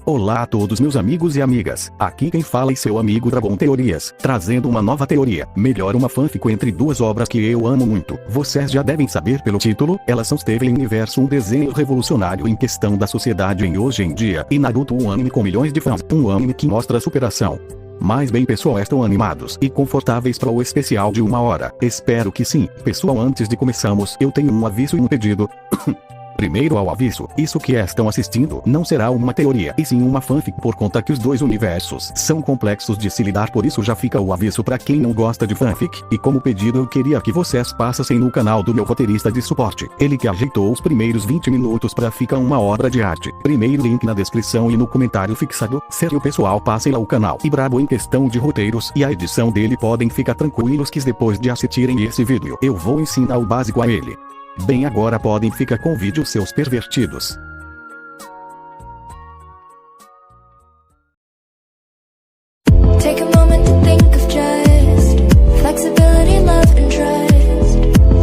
Olá a todos meus amigos e amigas, aqui quem fala é seu amigo Dragon Teorias, trazendo uma nova teoria, melhor uma fanfic entre duas obras que eu amo muito. Vocês já devem saber pelo título, elas são Steven Universo, um desenho revolucionário em questão da sociedade em hoje em dia, e Naruto, um anime com milhões de fãs, um anime que mostra superação. Mas bem pessoal, estão animados e confortáveis para o especial de 1 hora? Espero que sim. Pessoal, antes de começarmos, eu tenho um aviso e um pedido. Primeiro ao aviso, isso que estão assistindo não será uma teoria, e sim uma fanfic, por conta que os dois universos são complexos de se lidar, por isso já fica o aviso para quem não gosta de fanfic. E como pedido, eu queria que vocês passassem no canal do meu roteirista de suporte, ele que ajeitou os primeiros 20 minutos para ficar uma obra de arte. Primeiro link na descrição e no comentário fixado. Sério pessoal, passem lá o canal, e brabo em questão de roteiros e a edição dele, podem ficar tranquilos que depois de assistirem esse vídeo, eu vou ensinar o básico a ele. Bem, agora podem ficar com o vídeo, seus pervertidos. Take a moment to think of just flexibility, love and trust.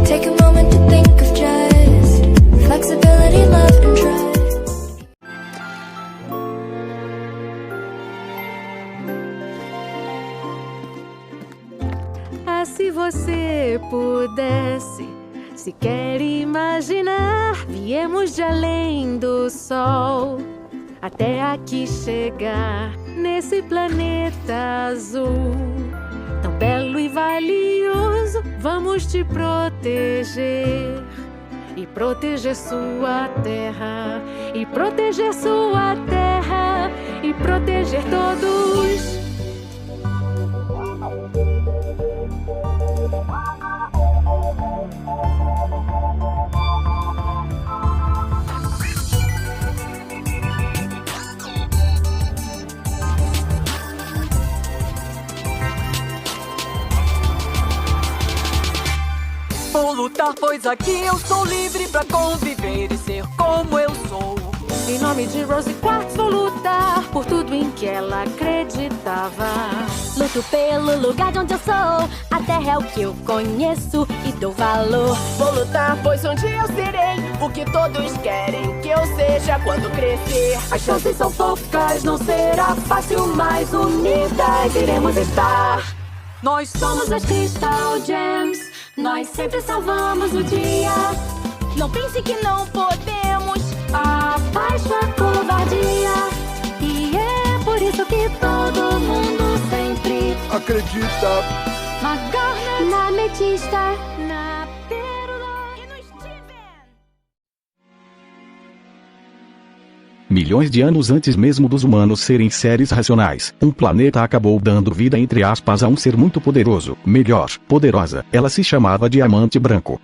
Take a moment to think of just flexibility, love and trust. Ah, se você pudesse sequer imaginar, viemos de além do sol até aqui chegar, nesse planeta azul tão belo e valioso. Vamos te proteger e proteger sua terra, e proteger sua terra, e proteger todos. Vou lutar, pois aqui eu sou livre pra conviver e ser como eu sou. Em nome de Rose Quartz vou lutar por tudo em que ela acreditava. Luto pelo lugar de onde eu sou, a terra é o que eu conheço e dou valor. Vou lutar, pois um dia eu serei o que todos querem que eu seja quando crescer. As chances são poucas, não será fácil, mas unidas iremos estar. Nós somos As Crystal Gems, nós sempre salvamos o dia. Não pense que não podemos, abaixo a covardia. E é por isso que todo mundo sempre acredita na Garnet, na Ametista, na Pérola e no Steven. Milhões de anos antes mesmo dos humanos serem seres racionais, um planeta acabou dando vida entre aspas a um ser muito poderoso, melhor, poderosa. Ela se chamava Diamante Branco,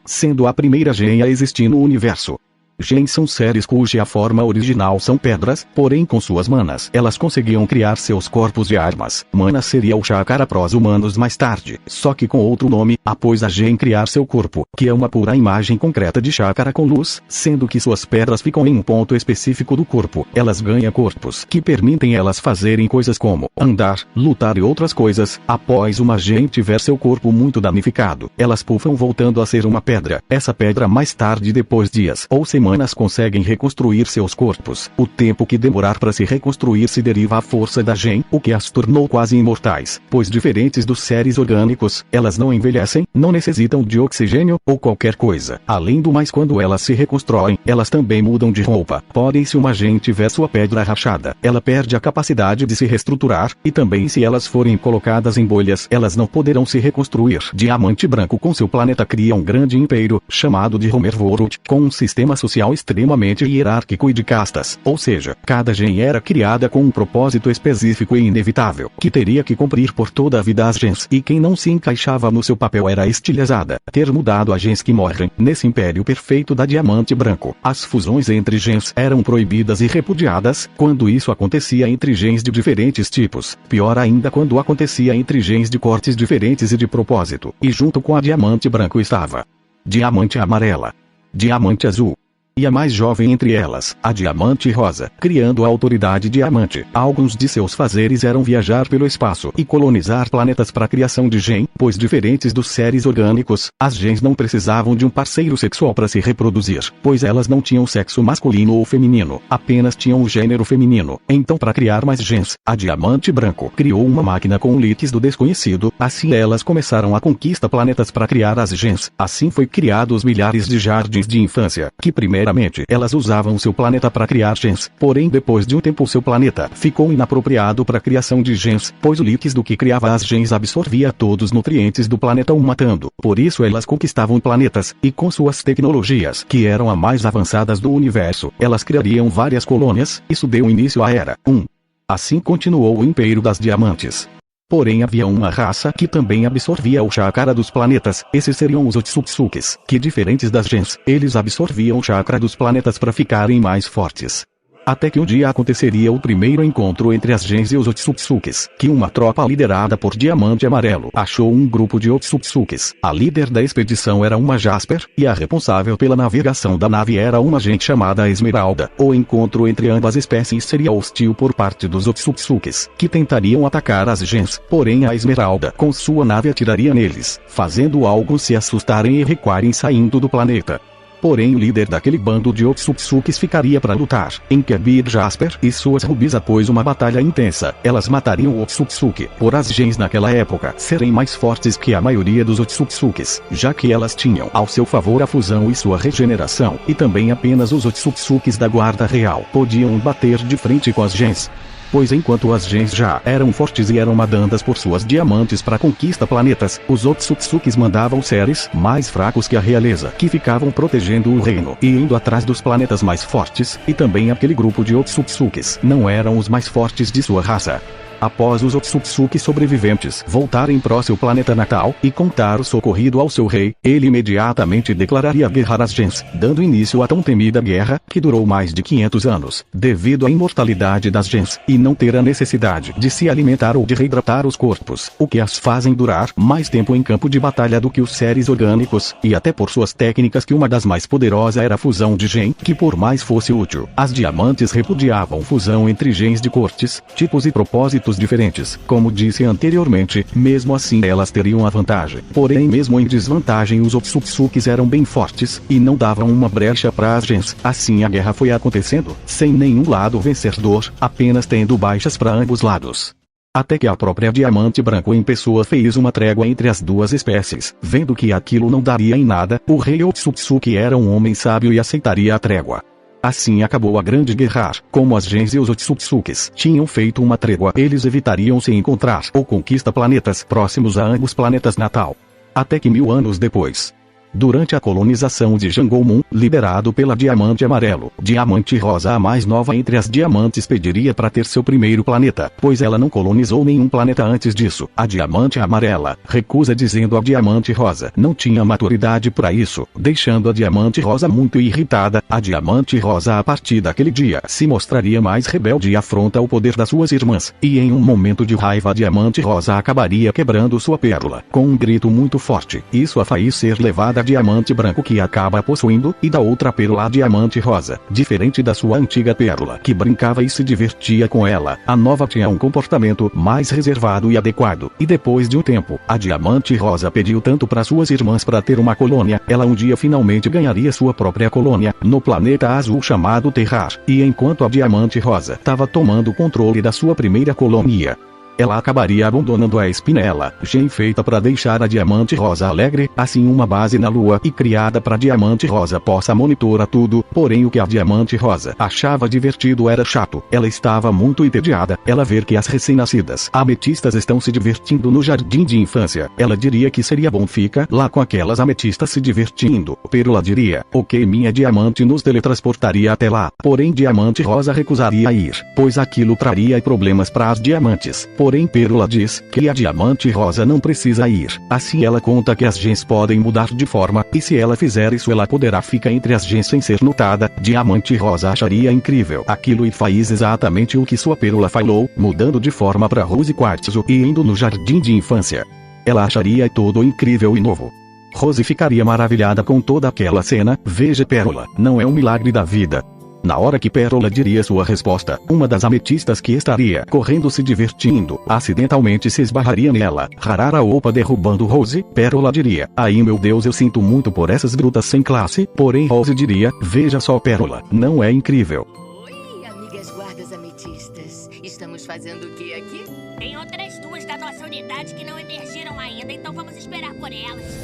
sendo a primeira gem a existir no universo. Gens são seres cuja forma original são pedras, porém com suas manas elas conseguiam criar seus corpos de armas. Mana seria o chakra pros humanos mais tarde, só que com outro nome, após a Gen criar seu corpo, que é uma pura imagem concreta de chakra com luz, sendo que suas pedras ficam em um ponto específico do corpo. Elas ganham corpos que permitem elas fazerem coisas como andar, lutar e outras coisas. Após uma Gen tiver seu corpo muito danificado, elas puffam voltando a ser uma pedra. Essa pedra mais tarde, depois dias ou semanas, conseguem reconstruir seus corpos. O tempo que demorar para se reconstruir se deriva à força da Gen, o que as tornou quase imortais, pois diferentes dos seres orgânicos, elas não envelhecem, não necessitam de oxigênio ou qualquer coisa. Além do mais, quando elas se reconstroem, elas também mudam de roupa. Porém, se uma Gen tiver sua pedra rachada, ela perde a capacidade de se reestruturar, e também se elas forem colocadas em bolhas, elas não poderão se reconstruir. Diamante Branco com seu planeta cria um grande império, chamado de Homerworld, com um sistema social extremamente hierárquico e de castas, ou seja, cada Gen era criada com um propósito específico e inevitável, que teria que cumprir por toda a vida as Gens, e quem não se encaixava no seu papel era estilhaçada. Ter mudado a Gens que morrem, nesse império perfeito da Diamante Branco, as fusões entre Gens eram proibidas e repudiadas, quando isso acontecia entre Gens de diferentes tipos, pior ainda quando acontecia entre Gens de cortes diferentes e de propósito, e junto com a Diamante Branco estava Diamante Amarela, Diamante Azul, e a mais jovem entre elas, a Diamante Rosa, criando a Autoridade Diamante. Alguns de seus fazeres eram viajar pelo espaço e colonizar planetas para a criação de gen, pois diferentes dos seres orgânicos, as gens não precisavam de um parceiro sexual para se reproduzir, pois elas não tinham sexo masculino ou feminino, apenas tinham o gênero feminino. Então, para criar mais gens, a Diamante Branco criou uma máquina com um líquido desconhecido. Assim elas começaram a conquistar planetas para criar as gens. Assim foi criados milhares de jardins de infância, que primeiramente elas usavam seu planeta para criar gens, porém depois de um tempo seu planeta ficou inapropriado para a criação de gens, pois o líquido que criava as gens absorvia todos os nutrientes do planeta o matando. Por isso elas conquistavam planetas, e com suas tecnologias, que eram as mais avançadas do universo, elas criariam várias colônias. Isso deu início à Era 1. Assim continuou o Império das Diamantes. Porém havia uma raça que também absorvia o chakra dos planetas. Esses seriam os Otsutsukis, que diferentes das gens, eles absorviam o chakra dos planetas para ficarem mais fortes. Até que um dia aconteceria o primeiro encontro entre as gens e os Otsutsukis, que uma tropa liderada por Diamante Amarelo achou um grupo de Otsutsukis. A líder da expedição era uma Jasper, e a responsável pela navegação da nave era uma gente chamada Esmeralda. O encontro entre ambas espécies seria hostil por parte dos Otsutsukis, que tentariam atacar as gens, porém a Esmeralda com sua nave atiraria neles, fazendo alguns se assustarem e recuarem saindo do planeta. Porém o líder daquele bando de Otsutsukis ficaria para lutar, em que Big Jasper e suas rubis após uma batalha intensa, elas matariam o Otsutsuki, por as gens naquela época serem mais fortes que a maioria dos Otsutsukis, já que elas tinham ao seu favor a fusão e sua regeneração, e também apenas os Otsutsukis da guarda real podiam bater de frente com as gens. Pois enquanto as gens já eram fortes e eram mandadas por suas diamantes para conquistar planetas, os Otsutsukis mandavam seres mais fracos que a realeza, que ficavam protegendo o reino e indo atrás dos planetas mais fortes, e também aquele grupo de Otsutsukis não eram os mais fortes de sua raça. Após os Otsutsuki sobreviventes voltarem para o seu planeta natal e contar o socorrido ao seu rei, ele imediatamente declararia guerra às gens, dando início à tão temida guerra, que durou mais de 500 anos, devido à imortalidade das gens, e não ter a necessidade de se alimentar ou de reidratar os corpos, o que as fazem durar mais tempo em campo de batalha do que os seres orgânicos, e até por suas técnicas, que uma das mais poderosas era a fusão de gen, que por mais fosse útil, as diamantes repudiavam fusão entre gens de cortes, tipos e propósitos diferentes. Como disse anteriormente, mesmo assim elas teriam a vantagem. Porém mesmo em desvantagem os Otsutsukis eram bem fortes, e não davam uma brecha para as gens. Assim a guerra foi acontecendo, sem nenhum lado vencedor, apenas tendo baixas para ambos lados. Até que a própria Diamante Branco em pessoa fez uma trégua entre as duas espécies. Vendo que aquilo não daria em nada, o rei Otsutsuki era um homem sábio e aceitaria a trégua. Assim acabou a grande guerra. Como as gens e os Otsutsukis tinham feito uma trégua, eles evitariam se encontrar ou conquistar planetas próximos a ambos planetas natal. Até que 1000 anos depois, durante a colonização de Jangomon, liderado pela Diamante Amarelo, Diamante Rosa, a mais nova entre as diamantes, pediria para ter seu primeiro planeta, pois ela não colonizou nenhum planeta antes disso. A Diamante Amarela recusa, dizendo a Diamante Rosa não tinha maturidade para isso, deixando a Diamante Rosa muito irritada. A Diamante Rosa a partir daquele dia se mostraria mais rebelde e afronta o poder das suas irmãs, e em um momento de raiva a Diamante Rosa acabaria quebrando sua pérola, com um grito muito forte. Isso a faz ser levada Diamante Branco, que acaba possuindo, e da outra pérola a Diamante Rosa. Diferente da sua antiga pérola, que brincava e se divertia com ela, a nova tinha um comportamento mais reservado e adequado. E depois de um tempo, a Diamante Rosa pediu tanto para suas irmãs para ter uma colônia, ela um dia finalmente ganharia sua própria colônia, no planeta azul chamado Terrar. E enquanto a Diamante Rosa estava tomando o controle da sua primeira colônia, ela acabaria abandonando a Espinela, gen feita para deixar a Diamante Rosa alegre, assim uma base na Lua e criada para Diamante Rosa possa monitorar tudo. Porém o que a Diamante Rosa achava divertido era chato. Ela estava muito entediada. Ela ver que as recém-nascidas ametistas estão se divertindo no jardim de infância, ela diria que seria bom ficar lá com aquelas ametistas se divertindo. Pérola diria, ok, minha diamante nos teletransportaria até lá. Porém Diamante Rosa recusaria ir, pois aquilo traria problemas para as diamantes. Porém Pérola diz que a Diamante Rosa não precisa ir. Assim ela conta que as gens podem mudar de forma, e se ela fizer isso ela poderá ficar entre as gens sem ser notada. Diamante Rosa acharia incrível aquilo e faz exatamente o que sua Pérola falou, mudando de forma para Rose Quartzo e indo no jardim de infância. Ela acharia todo incrível e novo. Rose ficaria maravilhada com toda aquela cena. Veja Pérola, não é um milagre da vida. Na hora que Pérola diria sua resposta, uma das ametistas que estaria correndo se divertindo, acidentalmente se esbarraria nela. Rarara opa derrubando Rose. Pérola diria, ai meu Deus, eu sinto muito por essas brutas sem classe. Porém Rose diria, veja só Pérola, não é incrível? Oi, amigas guardas ametistas. Estamos fazendo o que aqui? Tem outras duas da nossa unidade que não emergiram ainda, então vamos esperar por elas.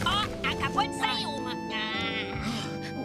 Ó, acabou de sair uma.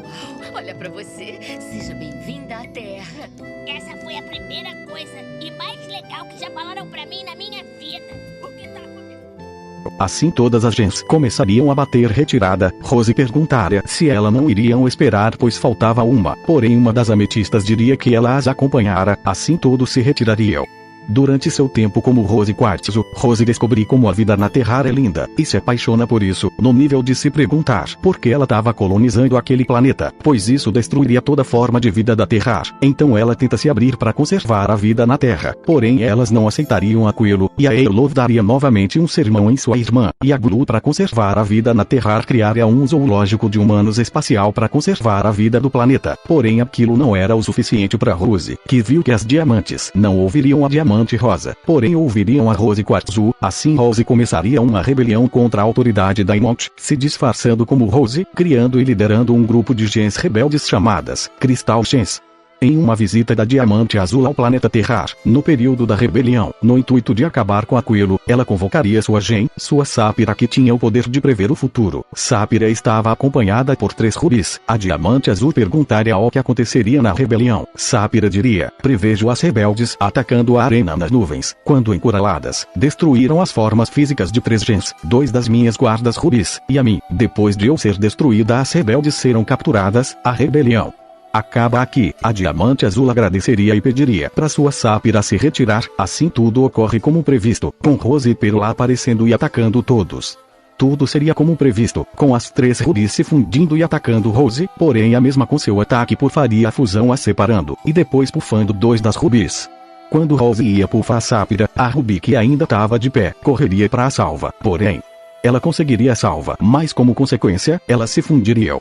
Uau, olha pra você. Seja bem-vinda à Terra. Essa foi a primeira coisa e mais legal que já falaram pra mim na minha vida. O que tá acontecendo? Assim todas as gens começariam a bater retirada. Rose perguntaria se ela não iriam esperar, pois faltava uma. Porém uma das ametistas diria que ela as acompanhara. Assim todos se retirariam. Durante seu tempo como Rose Quartzo, Rose descobri como a vida na Terra é linda, e se apaixona por isso, no nível de se perguntar por que ela estava colonizando aquele planeta, pois isso destruiria toda forma de vida da Terra. Então ela tenta se abrir para conservar a vida na Terra, porém elas não aceitariam aquilo, e a Elov daria novamente um sermão em sua irmã, e a Glu para conservar a vida na Terra criaria um zoológico de humanos espacial para conservar a vida do planeta. Porém aquilo não era o suficiente para Rose, que viu que as diamantes não ouviriam a Diamante Rosa, porém ouviriam a Rose Quartzo. Assim Rose começaria uma rebelião contra a autoridade da Imont, se disfarçando como Rose, criando e liderando um grupo de gens rebeldes chamadas Cristal Gens. Em uma visita da Diamante Azul ao planeta Terra, no período da rebelião, no intuito de acabar com aquilo, ela convocaria sua gen, sua Sapira, que tinha o poder de prever o futuro. Sapira estava acompanhada por 3 rubis. A Diamante Azul perguntaria o que aconteceria na rebelião. Sapira diria, prevejo as rebeldes atacando a arena nas nuvens. Quando encurraladas, destruíram as formas físicas de 3 gens, 2 das minhas guardas rubis, e a mim. Depois de eu ser destruída, as rebeldes serão capturadas. A rebelião acaba aqui. A Diamante Azul agradeceria e pediria para sua Sapira se retirar. Assim tudo ocorre como previsto, com Rose e Pérola aparecendo e atacando todos. Tudo seria como previsto, com as 3 rubis se fundindo e atacando Rose, porém a mesma com seu ataque faria a fusão as separando, e depois pufando 2 das rubis. Quando Rose ia pufar a Sapira, a rubi que ainda estava de pé, correria para a salva, porém ela conseguiria a salva, mas como consequência, elas se fundiriam.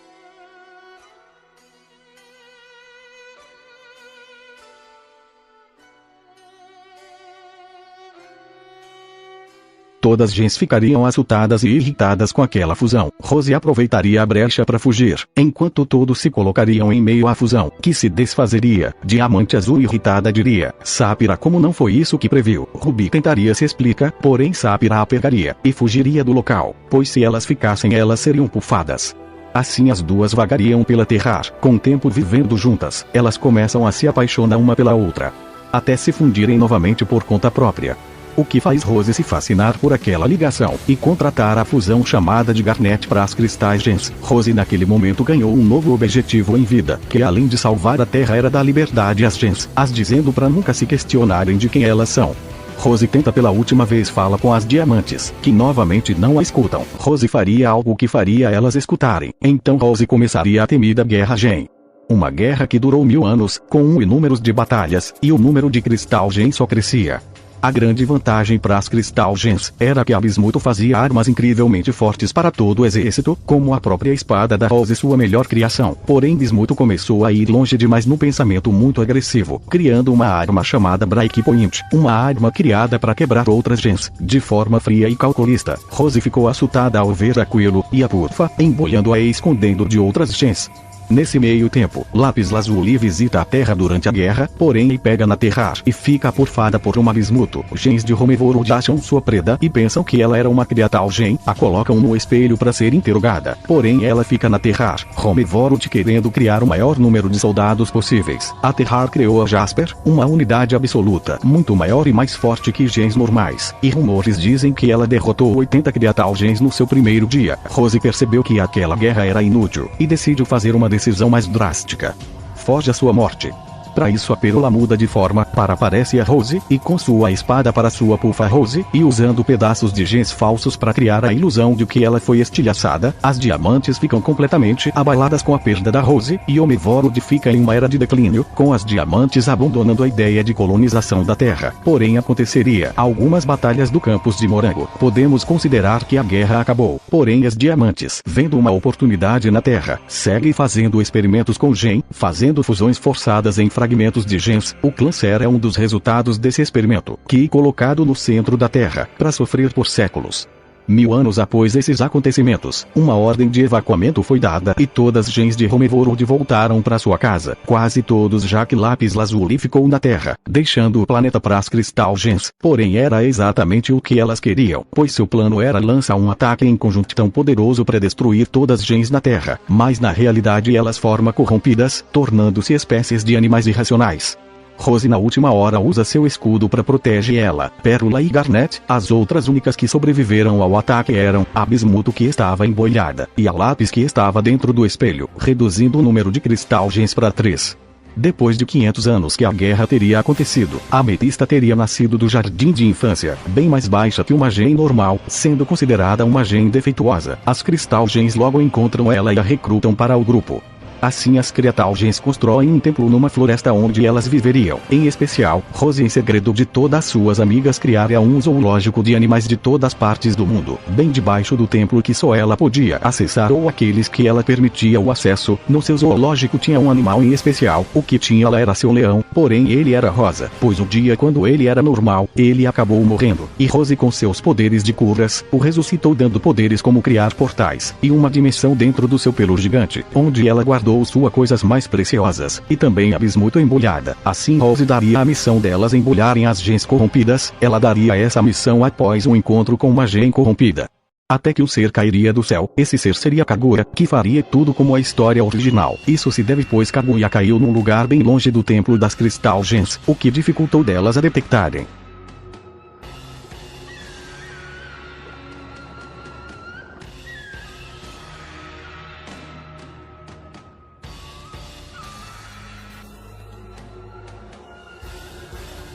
Todas as gens ficariam assustadas e irritadas com aquela fusão. Rose aproveitaria a brecha para fugir, enquanto todos se colocariam em meio à fusão, que se desfazeria. Diamante Azul irritada diria, Sapira, como não foi isso que previu? Rubi tentaria se explicar, porém Sapira a pegaria, e fugiria do local, pois se elas ficassem elas seriam pufadas. Assim as duas vagariam pela Terra, com o tempo vivendo juntas, elas começam a se apaixonar uma pela outra, até se fundirem novamente por conta própria. O que faz Rose se fascinar por aquela ligação, e contratar a fusão chamada de Garnet para as Cristais Gens. Rose naquele momento ganhou um novo objetivo em vida, que além de salvar a Terra era dar liberdade às gens, as dizendo para nunca se questionarem de quem elas são. Rose tenta pela última vez fala com as diamantes, que novamente não a escutam. Rose faria algo que faria elas escutarem, então Rose começaria a temida Guerra Gen. Uma guerra que durou 1000 anos, com inúmeros de batalhas, e o número de Cristal Gen só crescia. A grande vantagem para as Cristal Gens era que a Bismuto fazia armas incrivelmente fortes para todo o exército, como a própria espada da Rose, sua melhor criação. Porém Bismuto começou a ir longe demais no pensamento muito agressivo, criando uma arma chamada Breakpoint, uma arma criada para quebrar outras gens, de forma fria e calculista. Rose ficou assustada ao ver aquilo, e a Purfa, embolhando-a e escondendo de outras gens. Nesse meio tempo, Lápis Lazuli visita a Terra durante a guerra, porém ele pega na Terra e fica apurfada por uma Bismuto. Gens de Romevorod acham sua preda e pensam que ela era uma Criatal Gen, a colocam no espelho para ser interrogada, porém ela fica na Terra. Romevorod querendo criar o maior número de soldados possíveis. A Terra criou a Jasper, uma unidade absoluta, muito maior e mais forte que gens normais, e rumores dizem que ela derrotou 80 Criatal Gens no seu primeiro dia. Rose percebeu que aquela guerra era inútil, e decidiu fazer uma decisão mais drástica. Foge à sua morte. Para isso a Pérola muda de forma para parece a Rose, e com sua espada para sua pufa Rose, e usando pedaços de gems falsos para criar a ilusão de que ela foi estilhaçada, as diamantes ficam completamente abaladas com a perda da Rose, e Homeworld fica em uma era de declínio, com as diamantes abandonando a ideia de colonização da Terra. Porém aconteceria algumas batalhas do campus de Morango. Podemos considerar que a guerra acabou. Porém as diamantes, vendo uma oportunidade na Terra, seguem fazendo experimentos com gem, fazendo fusões forçadas em fragmentos de gens. O clã Ser é um dos resultados desse experimento, que colocado no centro da Terra, para sofrer por séculos. 1000 anos após esses acontecimentos, uma ordem de evacuamento foi dada e todas as gens de Homeworld voltaram para sua casa, quase todos já que Lápis Lazuli ficou na Terra, deixando o planeta para as Crystal Gems. Porém era exatamente o que elas queriam, pois seu plano era lançar um ataque em conjunto tão poderoso para destruir todas as gens na Terra, mas na realidade elas formam corrompidas, tornando-se espécies de animais irracionais. Rose na última hora usa seu escudo para proteger ela. Pérola e Garnet, as outras únicas que sobreviveram ao ataque eram a Bismuto que estava emboilhada, e a Lápis que estava dentro do espelho, reduzindo o número de Crystal Gems para 3. Depois de 500 anos que a guerra teria acontecido, a Ametista teria nascido do jardim de infância, bem mais baixa que uma gem normal, sendo considerada uma gem defeituosa. As Crystal Gems logo encontram ela e a recrutam para o grupo. Assim as Crystal Gems constroem um templo numa floresta onde elas viveriam. Em especial, Rose em segredo de todas suas amigas criaria um zoológico de animais de todas as partes do mundo, bem debaixo do templo que só ela podia acessar ou aqueles que ela permitia o acesso. No seu zoológico tinha um animal em especial, o que tinha ela era seu leão, porém ele era rosa, pois o dia quando ele era normal, ele acabou morrendo, e Rose com seus poderes de curas, o ressuscitou dando poderes como criar portais, e uma dimensão dentro do seu pelo gigante, onde ela guardou suas coisas mais preciosas, e também a Bismuto embrulhada. Assim Rose daria a missão delas embrulharem as gens corrompidas. Ela daria essa missão após um encontro com uma gen corrompida. Até que o ser cairia do céu. Esse ser seria Kaguya, que faria tudo como a história original. Isso se deve pois Kaguya caiu num lugar bem longe do templo das Crystal Gems, o que dificultou delas a detectarem.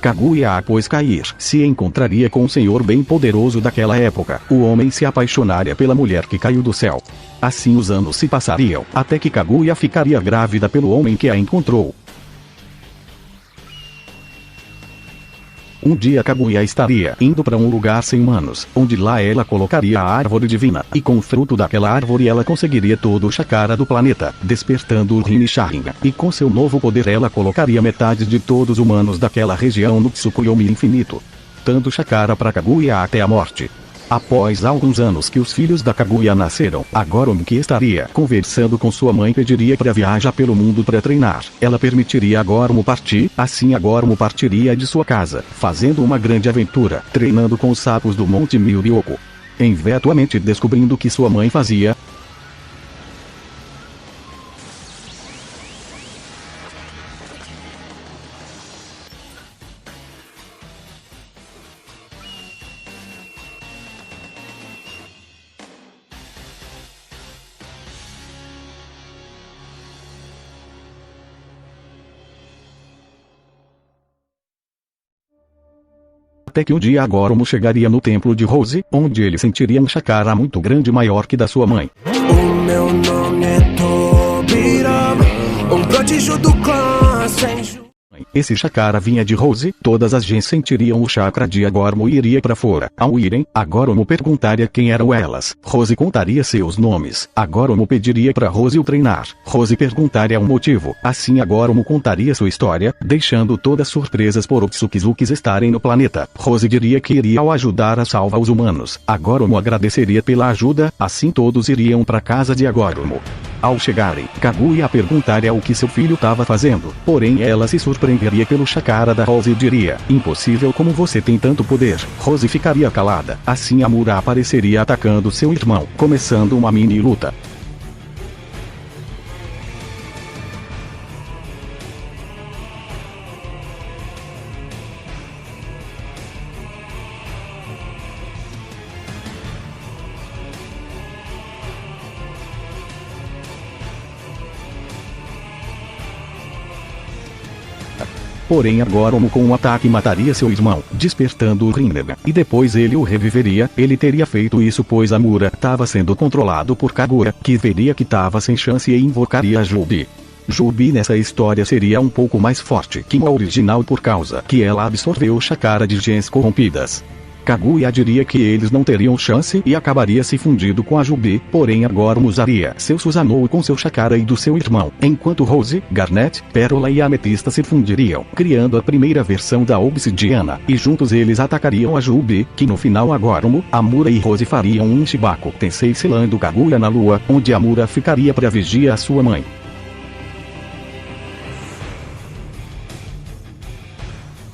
Kaguya após cair, se encontraria com um senhor bem poderoso daquela época. O homem se apaixonaria pela mulher que caiu do céu. Assim os anos se passariam, até que Kaguya ficaria grávida pelo homem que a encontrou. Um dia Kaguya estaria indo para um lugar sem humanos, onde lá ela colocaria a árvore divina, e com o fruto daquela árvore ela conseguiria todo o chakra do planeta, despertando o Rin Sharingan, e com seu novo poder ela colocaria metade de todos os humanos daquela região no Tsukuyomi infinito. Dando chakra para Kaguya até a morte. Após alguns anos que os filhos da Kaguya nasceram, Agoromo que estaria conversando com sua mãe pediria para viajar pelo mundo para treinar. Ela permitiria Agoromo partir, assim Agoromo partiria de sua casa, fazendo uma grande aventura, treinando com os sapos do Monte Myryoko. Eventualmente descobrindo o que sua mãe fazia, até que um dia Agoromo chegaria no templo de Rose, onde ele sentiria um chakra muito grande maior que da sua mãe. O meu nome é Tobirama, um prodígio do clã sem... Esse chakra vinha de Rose, todas as gens sentiriam o chakra de Agoromo e iria para fora. Ao irem, Agoromo perguntaria quem eram elas. Rose contaria seus nomes. Agoromo pediria para Rose o treinar. Rose perguntaria o motivo. Assim Agoromo contaria sua história, deixando todas surpresas por Otsukizukis estarem no planeta. Rose diria que iria ao ajudar a salvar os humanos. Agoromo agradeceria pela ajuda, assim todos iriam para casa de Agoromo. Ao chegarem, Kaguya perguntaria o que seu filho estava fazendo, porém ela se surpreenderia pelo chakra da Rose e diria, impossível como você tem tanto poder. Rose ficaria calada, assim Amura apareceria atacando seu irmão, começando uma mini luta. porém Agoromo com um ataque mataria seu irmão, despertando o Rinnegan, e depois ele o reviveria. Ele teria feito isso pois Amura estava sendo controlado por Kagura, que veria que estava sem chance e invocaria a Jubi. Jubi nessa história seria um pouco mais forte que a original por causa que ela absorveu chakra de gens corrompidas. Kaguya diria que eles não teriam chance e acabaria se fundindo com a Jubi, porém Agoromo usaria seu Susanoo com seu chakra e do seu irmão, enquanto Rose, Garnet, Pérola e Ametista se fundiriam, criando a primeira versão da Obsidiana, e juntos eles atacariam a Jubi, que no final Agoromo, Amura e Rose fariam um Shibaku Tensei selando Kaguya na lua, onde Amura ficaria para vigiar a sua mãe.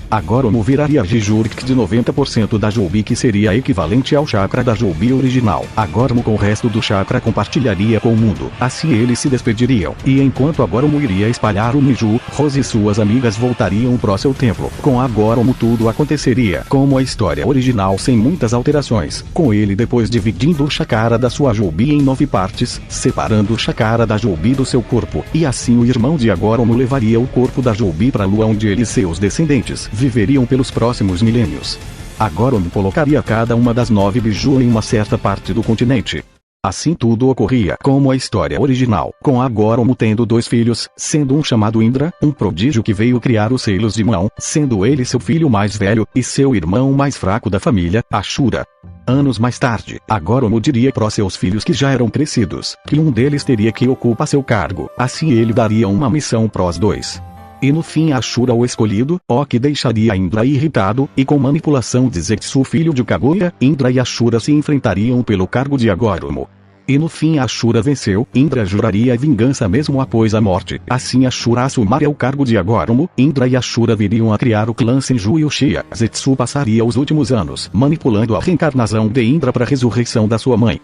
Agoromo viraria Jijurk de 90% da Jubi, que seria equivalente ao chakra da Jubi original. Agoromo com o resto do chakra compartilharia com o mundo. Assim eles se despediriam, e enquanto Agoromo iria espalhar o Miju, Rose e suas amigas voltariam para seu templo. Com Agoromo tudo aconteceria como a história original sem muitas alterações, com ele depois dividindo o chakra da sua Jubi em 9 partes, separando o chakra da Jubi do seu corpo, e assim o irmão de Agoromo levaria o corpo da Jubi para a lua, onde ele e seus descendentes viveriam pelos próximos milênios. Agoromo colocaria cada uma das 9 biju em uma certa parte do continente. Assim tudo ocorria como a história original, com Agoromo tendo 2 filhos, sendo um chamado Indra, um prodígio que veio criar os selos de mão, sendo ele seu filho mais velho, e seu irmão mais fraco da família, Ashura. Anos mais tarde, Agoromo diria para seus filhos que já eram crescidos, que um deles teria que ocupar seu cargo, assim ele daria uma missão para os 2. E no fim Ashura o escolhido, que deixaria Indra irritado, e com manipulação de Zetsu filho de Kaguya, Indra e Ashura se enfrentariam pelo cargo de Agoromo. E no fim Ashura venceu, Indra juraria a vingança mesmo após a morte. Assim Ashura assumiria o cargo de Agoromo, Indra e Ashura viriam a criar o clã Senju e Uchiha. Zetsu passaria os últimos anos manipulando a reencarnação de Indra para a ressurreição da sua mãe.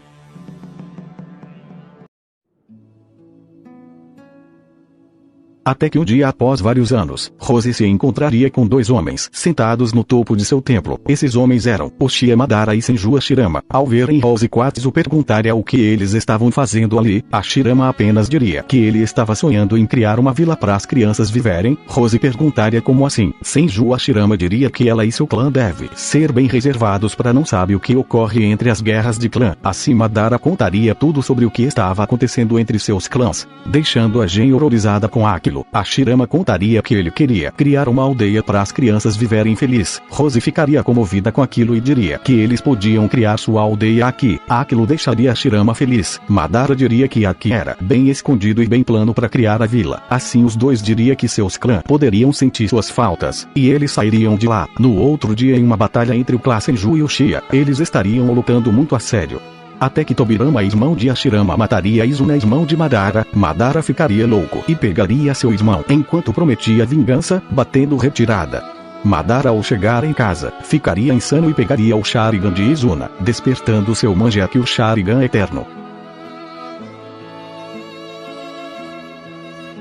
Até que um dia após vários anos, Rose se encontraria com 2 homens sentados no topo de seu templo. Esses homens eram Uchiha Madara e Senju Hashirama. Ao verem Rose Quatsu perguntaria o que eles estavam fazendo ali, Hashirama apenas diria que ele estava sonhando em criar uma vila para as crianças viverem. Rose perguntaria como assim. Senju Hashirama diria que ela e seu clã devem ser bem reservados para não saber o que ocorre entre as guerras de clã. Assim Madara contaria tudo sobre o que estava acontecendo entre seus clãs, deixando a Gen horrorizada com aquilo. Hashirama contaria que ele queria criar uma aldeia para as crianças viverem felizes. Rose ficaria comovida com aquilo e diria que eles podiam criar sua aldeia aqui. Aquilo deixaria Hashirama feliz. Madara diria que aqui era bem escondido e bem plano para criar a vila. Assim os 2 diria que seus clãs poderiam sentir suas faltas, e eles sairiam de lá. No outro dia, em uma batalha entre o clã Senju e Uchiha, eles estariam lutando muito a sério. Até que Tobirama, irmão de Hashirama, mataria Izuna, irmão de Madara. Madara ficaria louco e pegaria seu irmão, enquanto prometia vingança, batendo retirada. Madara, ao chegar em casa, ficaria insano e pegaria o Sharingan de Izuna, despertando seu Mangekyou, o Sharingan eterno.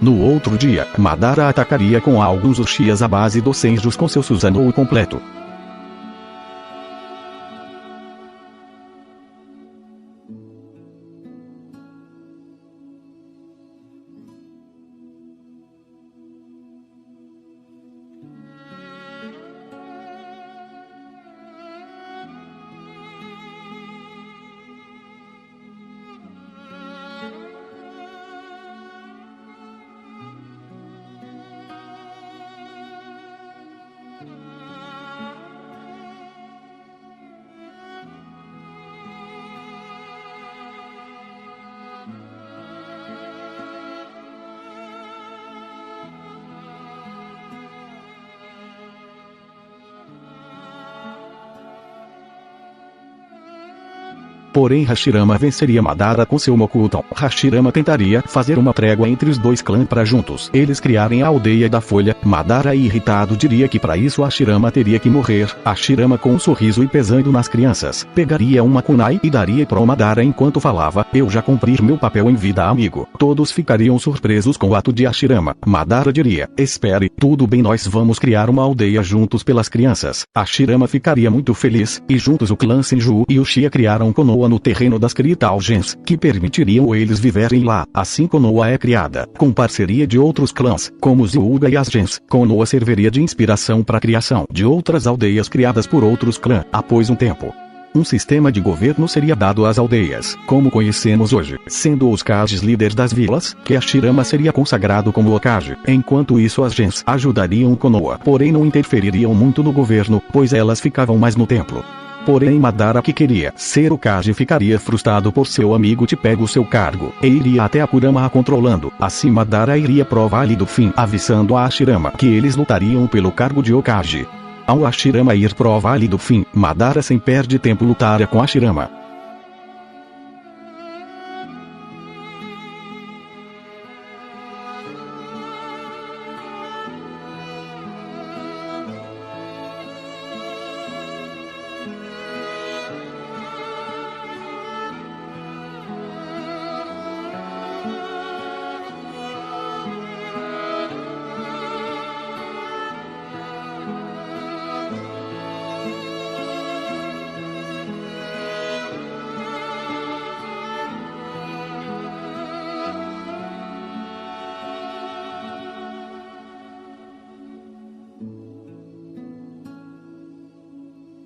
No outro dia, Madara atacaria com alguns Uchihas à base dos Senjus com seu Susanoo completo. Porém Hashirama venceria Madara com seu Mokuton. Hashirama tentaria fazer uma trégua entre os 2 clãs para juntos eles criarem a aldeia da folha. Madara, irritado, diria que para isso Hashirama teria que morrer. Hashirama, com um sorriso e pesando nas crianças, pegaria uma kunai e daria para Madara enquanto falava: eu já cumpri meu papel em vida, amigo. Todos ficariam surpresos com o ato de Hashirama. Madara diria: espere, tudo bem, nós vamos criar uma aldeia juntos pelas crianças. Hashirama ficaria muito feliz, e juntos o clã Senju e Uchiha criaram Konoha Konoha no terreno das Crystal Gems, que permitiriam eles viverem lá. Assim Konoha é criada, com parceria de outros clãs, como os Hyuga e as Gems. Konoha serviria de inspiração para a criação de outras aldeias criadas por outros clãs. Após um tempo, um sistema de governo seria dado às aldeias, como conhecemos hoje, sendo os Kages líderes das vilas, que Hashirama seria consagrado como Hokage. Enquanto isso as Gens ajudariam Konoha, porém não interfeririam muito no governo, pois elas ficavam mais no templo. Porém Madara, que queria ser Hokage, ficaria frustrado por seu amigo te pega o seu cargo, e iria até a Kurama controlando. Assim Madara iria pro Vale do Fim, avisando a Hashirama que eles lutariam pelo cargo de Hokage. Ao Hashirama ir pro Vale do Fim, Madara sem perde tempo lutaria com Hashirama.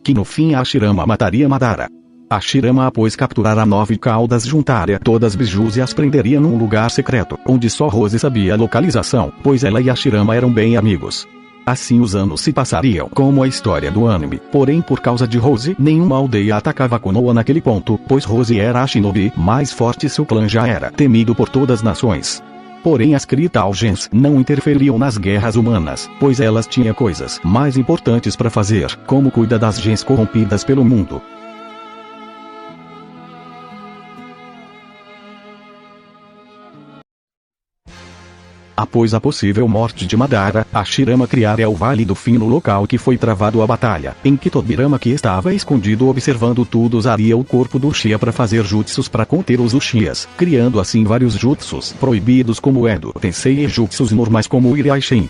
Que no fim Hashirama mataria Madara. Hashirama, após capturar a 9 caudas, juntaria todas as bijus e as prenderia num lugar secreto, onde só Rose sabia a localização, pois ela e Hashirama eram bem amigos. Assim os anos se passariam, como a história do anime. Porém, por causa de Rose, nenhuma aldeia atacava Konoha naquele ponto, pois Rose era a shinobi mais forte e seu clã já era temido por todas as nações. Porém as Crystal Gems não interferiam nas guerras humanas, pois elas tinham coisas mais importantes para fazer, como cuidar das gens corrompidas pelo mundo. Após a possível morte de Madara, Hashirama criaria o Vale do Fim no local que foi travado a batalha, em que Tobirama, que estava escondido observando tudo, usaria o corpo do Uchiha para fazer jutsus para conter os Uchihas, criando assim vários jutsus proibidos como o Edo Tensei e jutsus normais como o Iraishin.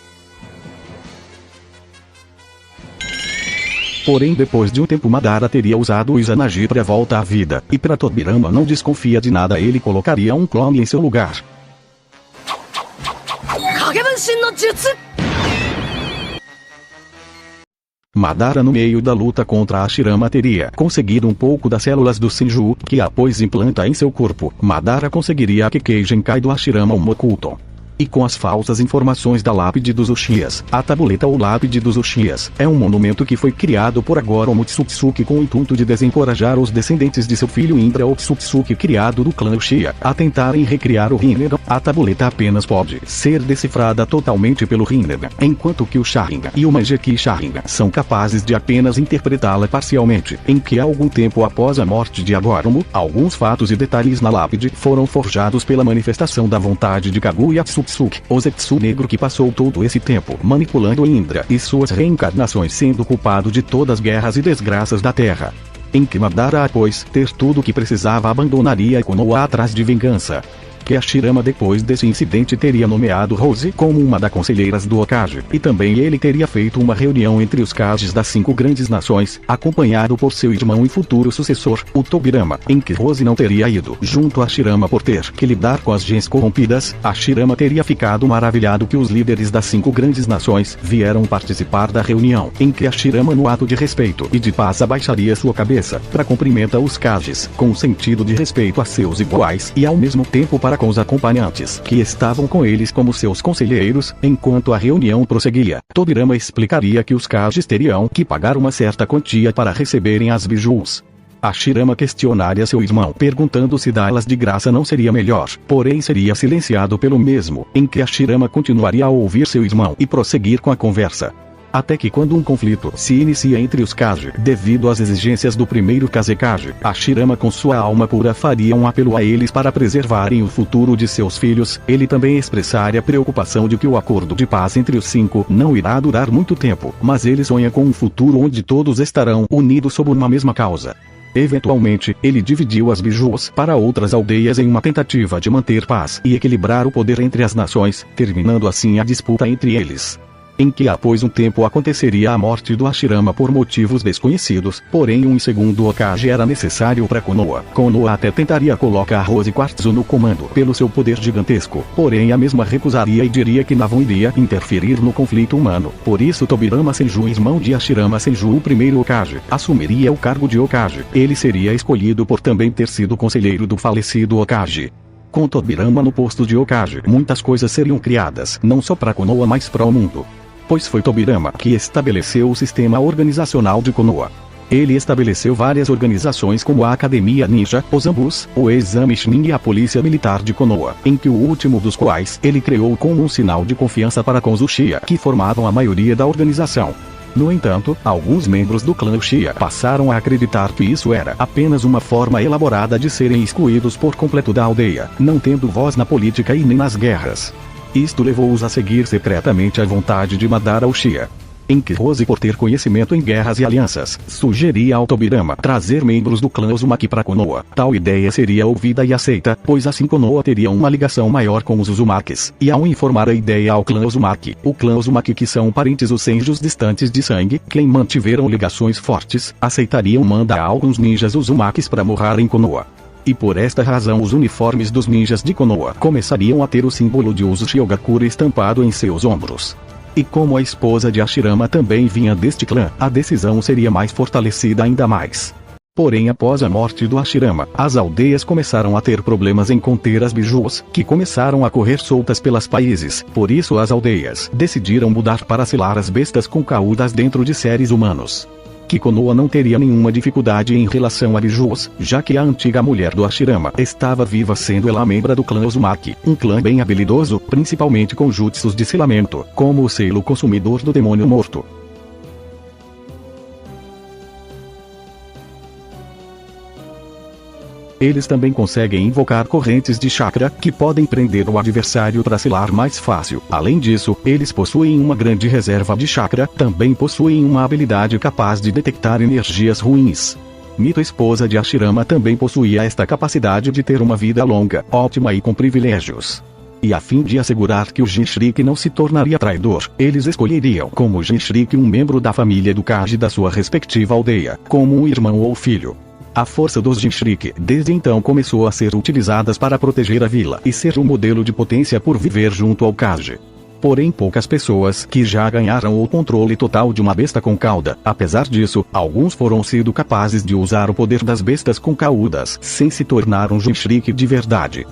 Porém depois de um tempo Madara teria usado o Izanagi para volta à vida, e para Tobirama não desconfia de nada, ele colocaria um clone em seu lugar. Madara, no meio da luta contra Hashirama, teria conseguido um pouco das células do Senju, que após implanta em seu corpo, Madara conseguiria a Kekkei Genkai do Hashirama Mokuton. E com as falsas informações da lápide dos Uchihas, a tabuleta ou lápide dos Uchihas é um monumento que foi criado por Agora Otsutsuki com o intuito de desencorajar os descendentes de seu filho Indra Otsutsuki, criado do clã Uchiha, a tentarem recriar o Rinnegan. A tabuleta apenas pode ser decifrada totalmente pelo Rinnegan, enquanto que o Sharingan e o Mangekyou Sharingan são capazes de apenas interpretá-la parcialmente, em que algum tempo após a morte de Agoromo, alguns fatos e detalhes na lápide foram forjados pela manifestação da vontade de Kaguya Tsuki, o Zetsu negro que passou todo esse tempo manipulando Indra e suas reencarnações, sendo culpado de todas as guerras e desgraças da Terra. Em que Madara, após ter tudo o que precisava, abandonaria Konoha atrás de vingança. Que Hashirama, depois desse incidente, teria nomeado Rose como uma das conselheiras do Hokage, e também ele teria feito uma reunião entre os Kages das 5 grandes nações, acompanhado por seu irmão e futuro sucessor, o Tobirama, em que Rose não teria ido junto a Hashirama por ter que lidar com as gens corrompidas. Hashirama teria ficado maravilhado que os líderes das 5 grandes nações vieram participar da reunião, em que Hashirama, no ato de respeito e de paz, abaixaria sua cabeça para cumprimentar os Kages, com o sentido de respeito a seus iguais e ao mesmo tempo para com os acompanhantes que estavam com eles como seus conselheiros. Enquanto a reunião prosseguia, Tobirama explicaria que os Kages teriam que pagar uma certa quantia para receberem as bijus. Hashirama questionaria seu irmão, perguntando se dá-las de graça não seria melhor, porém seria silenciado pelo mesmo, em que Hashirama continuaria a ouvir seu irmão e prosseguir com a conversa. Até que, quando um conflito se inicia entre os Kage, devido às exigências do primeiro Kazekage, Hashirama, com sua alma pura, faria um apelo a eles para preservarem o futuro de seus filhos. Ele também expressaria preocupação de que o acordo de paz entre os 5 não irá durar muito tempo, mas ele sonha com um futuro onde todos estarão unidos sob uma mesma causa. Eventualmente, ele dividiu as bijus para outras aldeias em uma tentativa de manter paz e equilibrar o poder entre as nações, terminando assim a disputa entre eles. em que após um tempo aconteceria a morte do Hashirama por motivos desconhecidos, porém um segundo Hokage era necessário para Konoha. Konoha até tentaria colocar Rose Quartzo no comando pelo seu poder gigantesco, porém a mesma recusaria e diria que não iria interferir no conflito humano. Por isso Tobirama Senju, irmão de Hashirama Senju, o primeiro Hokage, assumiria o cargo de Hokage. Ele seria escolhido por também ter sido conselheiro do falecido Hokage. Com Tobirama no posto de Hokage, muitas coisas seriam criadas, não só para Konoha mas para o mundo. Pois foi Tobirama que estabeleceu o sistema organizacional de Konoha. Ele estabeleceu várias organizações como a Academia Ninja, os Ambus, o Exame Chunin e a Polícia Militar de Konoha, em que o último dos quais ele criou como um sinal de confiança para com os Uchiha, que formavam a maioria da organização. No entanto, alguns membros do clã Uchiha passaram a acreditar que isso era apenas uma forma elaborada de serem excluídos por completo da aldeia, não tendo voz na política e nem nas guerras. Isto levou-os a seguir secretamente a vontade de Madara Uchiha. Em que Rose, por ter conhecimento em guerras e alianças, sugeria ao Tobirama trazer membros do clã Uzumaki para Konoha. Tal ideia seria ouvida e aceita, pois assim Konoha teria uma ligação maior com os Uzumakis, e ao informar a ideia ao clã Uzumaki, o clã Uzumaki, que são parentes os Senjus distantes de sangue, quem mantiveram ligações fortes, aceitariam mandar alguns ninjas Uzumakis para morar em Konoha. E por esta razão os uniformes dos ninjas de Konoha começariam a ter o símbolo de Uzu Shiogakure estampado em seus ombros. E como a esposa de Hashirama também vinha deste clã, a decisão seria mais fortalecida ainda mais. Porém, após a morte do Hashirama, as aldeias começaram a ter problemas em conter as bijus, que começaram a correr soltas pelos países. Por isso as aldeias decidiram mudar para selar as bestas com caudas dentro de seres humanos. Que Konoha não teria nenhuma dificuldade em relação a bijus, já que a antiga mulher do Hashirama estava viva, sendo ela membro do clã Uzumaki, um clã bem habilidoso, principalmente com jutsus de selamento, como o selo consumidor do demônio morto. Eles também conseguem invocar correntes de chakra, que podem prender o adversário para selar mais fácil. Além disso, eles possuem uma grande reserva de chakra, também possuem uma habilidade capaz de detectar energias ruins. Mito, esposa de Hashirama, também possuía esta capacidade de ter uma vida longa, ótima e com privilégios. E a fim de assegurar que o Jinchuriki não se tornaria traidor, eles escolheriam como Jinchuriki um membro da família do Kage da sua respectiva aldeia, como um irmão ou filho. A força dos Jinchuriki desde então começou a ser utilizadas para proteger a vila e ser um modelo de potência por viver junto ao Kage. Porém, poucas pessoas que já ganharam o controle total de uma besta com cauda. Apesar disso, alguns foram sido capazes de usar o poder das bestas com caudas sem se tornar um Jinchuriki de verdade.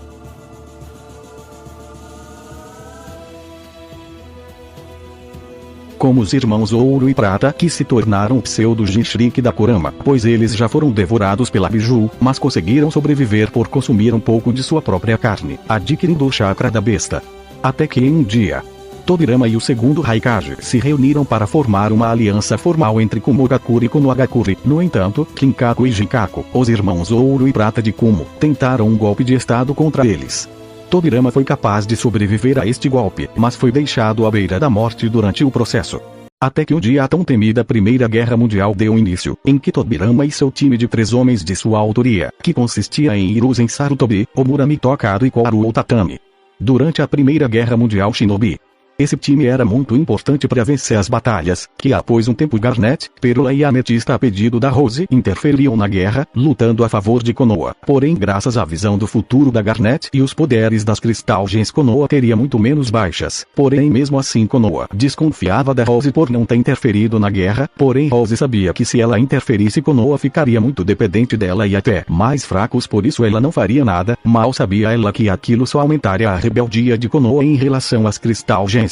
Como os irmãos Ouro e Prata, que se tornaram pseudo-Jinchuriki da Kurama, pois eles já foram devorados pela biju, mas conseguiram sobreviver por consumir um pouco de sua própria carne, adquirindo o chakra da besta. Até que em um dia, Tobirama e o segundo Raikage se reuniram para formar uma aliança formal entre Kumogakure e Konohagakure. No entanto, Kinkaku e Jinkaku, os irmãos Ouro e Prata de Kumo, tentaram um golpe de estado contra eles. Tobirama foi capaz de sobreviver a este golpe, mas foi deixado à beira da morte durante o processo. Até que um dia a tão temida Primeira Guerra Mundial deu início, em que Tobirama e seu time de 3 homens de sua autoria, que consistia em Hiruzen Sarutobi, Omurami Tokado e Koharu Otatami. Durante a Primeira Guerra Mundial Shinobi, esse time era muito importante para vencer as batalhas, que após um tempo Garnet, Pérola e Ametista, a pedido da Rose, interferiam na guerra, lutando a favor de Konoha. Porém, graças à visão do futuro da Garnet e os poderes das Crystal Gems, Konoha teria muito menos baixas. Porém, mesmo assim Konoha desconfiava da Rose por não ter interferido na guerra, porém Rose sabia que se ela interferisse Konoha ficaria muito dependente dela e até mais fracos, por isso ela não faria nada. Mal sabia ela que aquilo só aumentaria a rebeldia de Konoha em relação às Crystal Gems.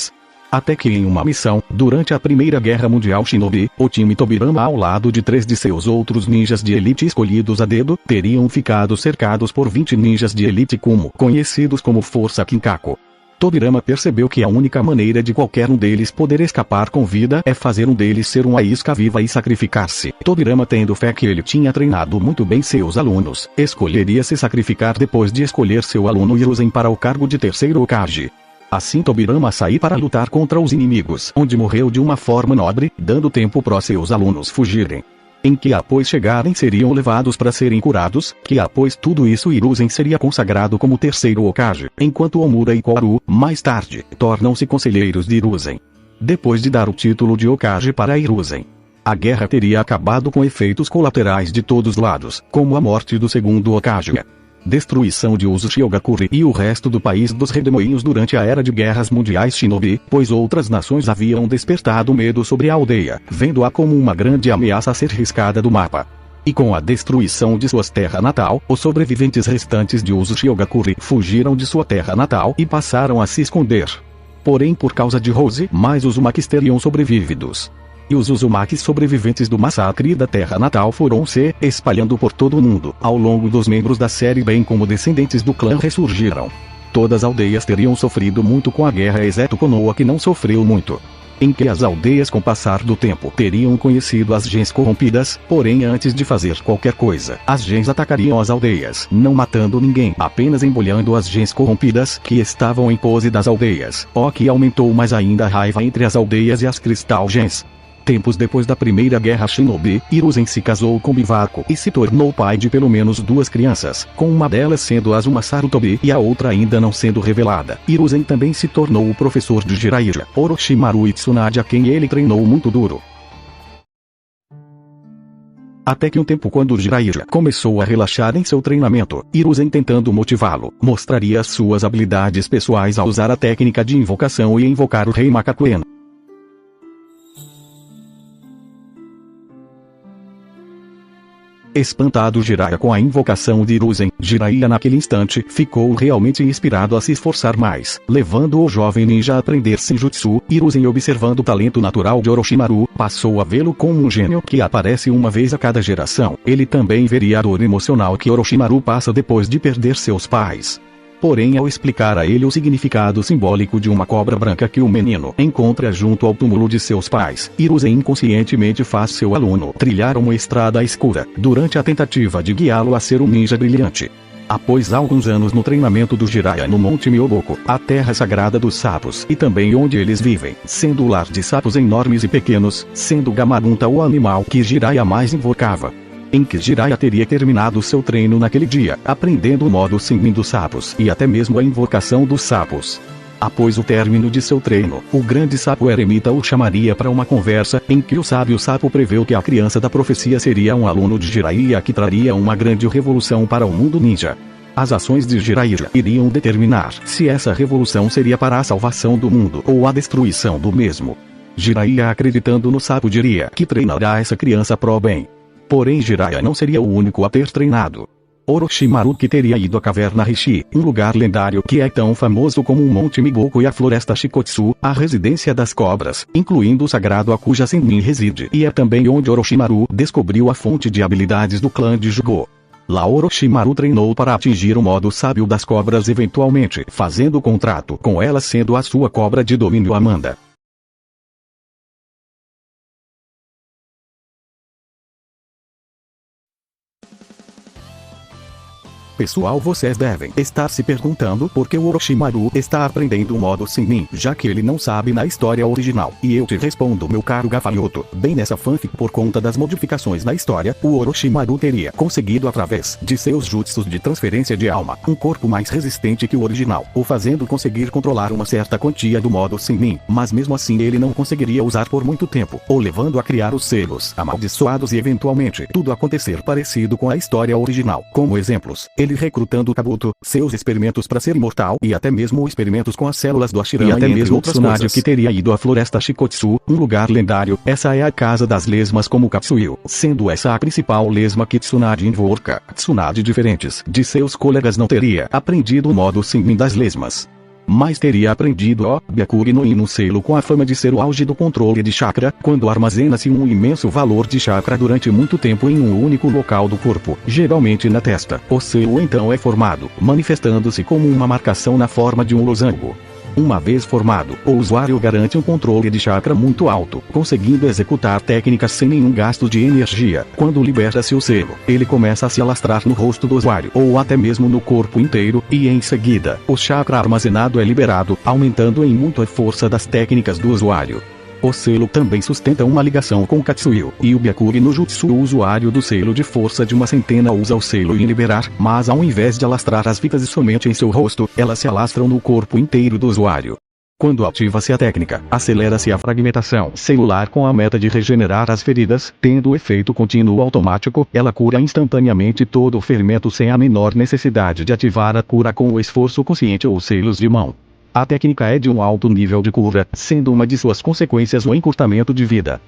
Até que em uma missão, durante a Primeira Guerra Mundial Shinobi, o time Tobirama ao lado de 3 de seus outros ninjas de elite escolhidos a dedo, teriam ficado cercados por 20 ninjas de elite Kumo, conhecidos como Força Kinkaku. Tobirama percebeu que a única maneira de qualquer um deles poder escapar com vida é fazer um deles ser uma isca viva e sacrificar-se. Tobirama, tendo fé que ele tinha treinado muito bem seus alunos, escolheria se sacrificar depois de escolher seu aluno Hiruzen para o cargo de terceiro Hokage. Assim Tobirama saiu para lutar contra os inimigos, onde morreu de uma forma nobre, dando tempo para seus alunos fugirem. Em que após chegarem seriam levados para serem curados, que após tudo isso Hiruzen seria consagrado como terceiro Hokage, enquanto Omura e Koharu, mais tarde, tornam-se conselheiros de Hiruzen. depois de dar o título de Hokage para Hiruzen. A guerra teria acabado com efeitos colaterais de todos os lados, como a morte do segundo Hokage, destruição de Uzu Shiogakure e o resto do país dos redemoinhos durante a era de guerras mundiais shinobi, pois outras nações haviam despertado medo sobre a aldeia, vendo-a como uma grande ameaça a ser riscada do mapa. E com a destruição de sua terra natal, os sobreviventes restantes de Uzu Shiogakure fugiram de sua terra natal e passaram a se esconder. Porém, por causa de Rose, mais Uzumakis teriam sobrevividos. E os Uzumakis sobreviventes do massacre da terra natal foram se espalhando por todo o mundo. Ao longo dos membros da série, bem como descendentes do clã ressurgiram. Todas as aldeias teriam sofrido muito com a guerra, exceto Konoha, que não sofreu muito. Em que as aldeias, com o passar do tempo, teriam conhecido as gens corrompidas, porém antes de fazer qualquer coisa, as gens atacariam as aldeias, não matando ninguém, apenas embolhando as gens corrompidas que estavam em pose das aldeias, o que aumentou mais ainda a raiva entre as aldeias e as Crystal Gens. Tempos depois da primeira guerra shinobi, Hiruzen se casou com Bivaco e se tornou pai de pelo menos 2 crianças, com uma delas sendo Azuma Sarutobi e a outra ainda não sendo revelada. Hiruzen também se tornou o professor de Jiraiya, Orochimaru e Tsunade, a quem ele treinou muito duro. Até que um tempo, quando Jiraiya começou a relaxar em seu treinamento, Hiruzen, tentando motivá-lo, mostraria suas habilidades pessoais ao usar a técnica de invocação e invocar o Rei Makakuen. Espantado Jiraiya com a invocação de Hiruzen, Jiraiya naquele instante ficou realmente inspirado a se esforçar mais, levando o jovem ninja a aprender Senjutsu. Hiruzen, observando o talento natural de Orochimaru, passou a vê-lo como um gênio que aparece uma vez a cada geração. Ele também veria a dor emocional que Orochimaru passa depois de perder seus pais. Porém, ao explicar a ele o significado simbólico de uma cobra branca que o menino encontra junto ao túmulo de seus pais, Hiruzen inconscientemente faz seu aluno trilhar uma estrada escura, durante a tentativa de guiá-lo a ser um ninja brilhante. Após alguns anos no treinamento do Jiraiya no Monte Myoboku, a terra sagrada dos sapos, e também onde eles vivem, sendo o lar de sapos enormes e pequenos, sendo Gamabunta o animal que Jiraiya mais invocava. Em que Jiraiya teria terminado seu treino naquele dia, aprendendo o modo Sennin dos sapos e até mesmo a invocação dos sapos. Após o término de seu treino, o grande sapo eremita o chamaria para uma conversa, em que o sábio sapo preveu que a criança da profecia seria um aluno de Jiraiya que traria uma grande revolução para o mundo ninja. As ações de Jiraiya iriam determinar se essa revolução seria para a salvação do mundo ou a destruição do mesmo. Jiraiya, acreditando no sapo, diria que treinará essa criança pro bem. Porém, Jiraiya não seria o único a ter treinado. Orochimaru, que teria ido à caverna Rishi, um lugar lendário que é tão famoso como o Monte Migoku e a floresta Shikotsu, a residência das cobras, incluindo o sagrado Akuja Sennin reside, e é também onde Orochimaru descobriu a fonte de habilidades do clã de Jugo. Lá Orochimaru treinou para atingir o modo sábio das cobras, eventualmente fazendo contrato com ela, sendo a sua cobra de domínio Amanda. Pessoal, vocês devem estar se perguntando por que o Orochimaru está aprendendo o modo Sennin, já que ele não sabe na história original. E eu te respondo, meu caro gafanhoto, bem nessa fanfic, por conta das modificações na história, o Orochimaru teria conseguido, através de seus jutsus de transferência de alma, um corpo mais resistente que o original, o fazendo conseguir controlar uma certa quantia do modo Sennin, mas mesmo assim ele não conseguiria usar por muito tempo, ou levando a criar os selos amaldiçoados e eventualmente tudo acontecer parecido com a história original. Como exemplos, ele recrutando Kabuto, seus experimentos para ser imortal e até mesmo experimentos com as células do Ashirama, e até mesmo o Tsunade, que teria ido à floresta Shikotsu, um lugar lendário. Essa é a casa das lesmas, como Katsuyu, sendo essa a principal lesma que Tsunade invoca. Tsunade, diferentes de seus colegas, não teria aprendido o modo Sennin das lesmas, mas teria aprendido o Byakugan no Inu selo, com a fama de ser o auge do controle de chakra, quando armazena-se um imenso valor de chakra durante muito tempo em um único local do corpo, geralmente na testa. O selo então é formado, manifestando-se como uma marcação na forma de um losango. Uma vez formado, o usuário garante um controle de chakra muito alto, conseguindo executar técnicas sem nenhum gasto de energia. Quando liberta-se o selo, ele começa a se alastrar no rosto do usuário, ou até mesmo no corpo inteiro, e em seguida, o chakra armazenado é liberado, aumentando em muito a força das técnicas do usuário. O selo também sustenta uma ligação com o Katsuyu e o Byakugan no jutsu. O usuário do selo de força de uma centena usa o selo em liberar, mas ao invés de alastrar as fitas somente em seu rosto, elas se alastram no corpo inteiro do usuário. Quando ativa-se a técnica, acelera-se a fragmentação celular com a meta de regenerar as feridas, tendo efeito contínuo automático, ela cura instantaneamente todo o ferimento sem a menor necessidade de ativar a cura com o esforço consciente ou selos de mão. A técnica é de um alto nível de cura, sendo uma de suas consequências o encurtamento de vida.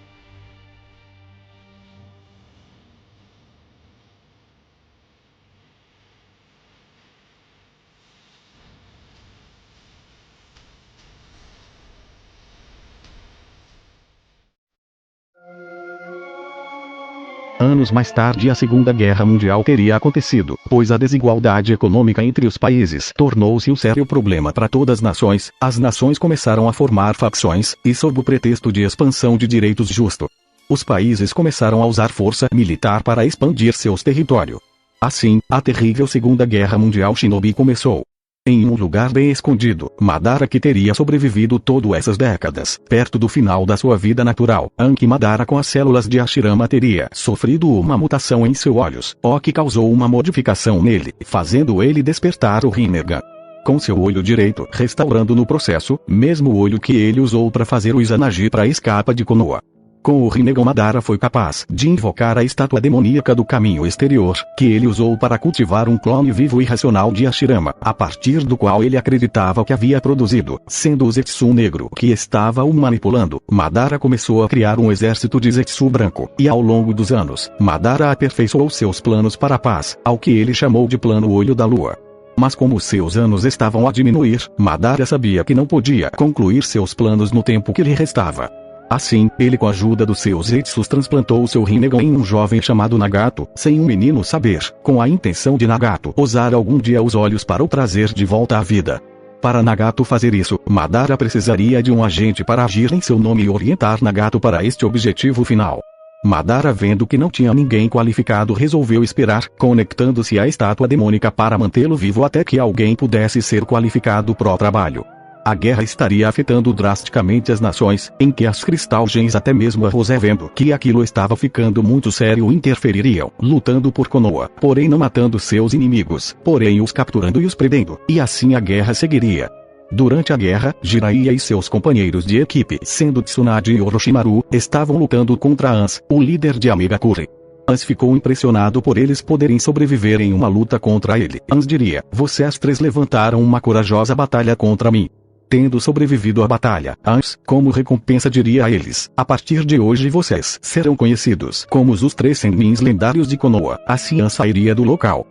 Anos mais tarde a Segunda Guerra Mundial teria acontecido, pois a desigualdade econômica entre os países tornou-se um sério problema para todas as nações. As nações começaram a formar facções, e sob o pretexto de expansão de direitos justos, os países começaram a usar força militar para expandir seus territórios. Assim, a terrível Segunda Guerra Mundial Shinobi começou. Em um lugar bem escondido, Madara, que teria sobrevivido todas essas décadas, perto do final da sua vida natural, Anki Madara com as células de Hashirama teria sofrido uma mutação em seus olhos, o que causou uma modificação nele, fazendo ele despertar o Rinnegan. Com seu olho direito restaurando no processo, mesmo olho que ele usou para fazer o Izanagi para a escapa de Konoha. Com o Rinnegan, Madara foi capaz de invocar a estátua demoníaca do caminho exterior, que ele usou para cultivar um clone vivo e racional de Hashirama, a partir do qual ele acreditava que havia produzido, sendo o Zetsu negro que estava o manipulando. Madara começou a criar um exército de Zetsu branco, e ao longo dos anos, Madara aperfeiçoou seus planos para a paz, ao que ele chamou de Plano Olho da Lua. Mas como seus anos estavam a diminuir, Madara sabia que não podia concluir seus planos no tempo que lhe restava. Assim, ele com a ajuda dos seus Zetsus transplantou o seu Rinnegan em um jovem chamado Nagato, sem um menino saber, com a intenção de Nagato usar algum dia os olhos para o trazer de volta à vida. Para Nagato fazer isso, Madara precisaria de um agente para agir em seu nome e orientar Nagato para este objetivo final. Madara, vendo que não tinha ninguém qualificado, resolveu esperar, conectando-se à estátua demônica para mantê-lo vivo até que alguém pudesse ser qualificado para o trabalho. A guerra estaria afetando drasticamente as nações, em que as Crystal Gems, até mesmo a Rosé, vendo que aquilo estava ficando muito sério, interfeririam, lutando por Konoha, porém não matando seus inimigos, porém os capturando e os prendendo, e assim a guerra seguiria. Durante a guerra, Jiraiya e seus companheiros de equipe, sendo Tsunade e Orochimaru, estavam lutando contra Ans, o líder de Amigakure. Ans ficou impressionado por eles poderem sobreviver em uma luta contra ele. Ans diria: "Vocês três levantaram uma corajosa batalha contra mim." Tendo sobrevivido à batalha, Ans, como recompensa, diria a eles: "A partir de hoje vocês serão conhecidos como os 3 Senmins lendários de Konoha." Assim Ans sairia do local.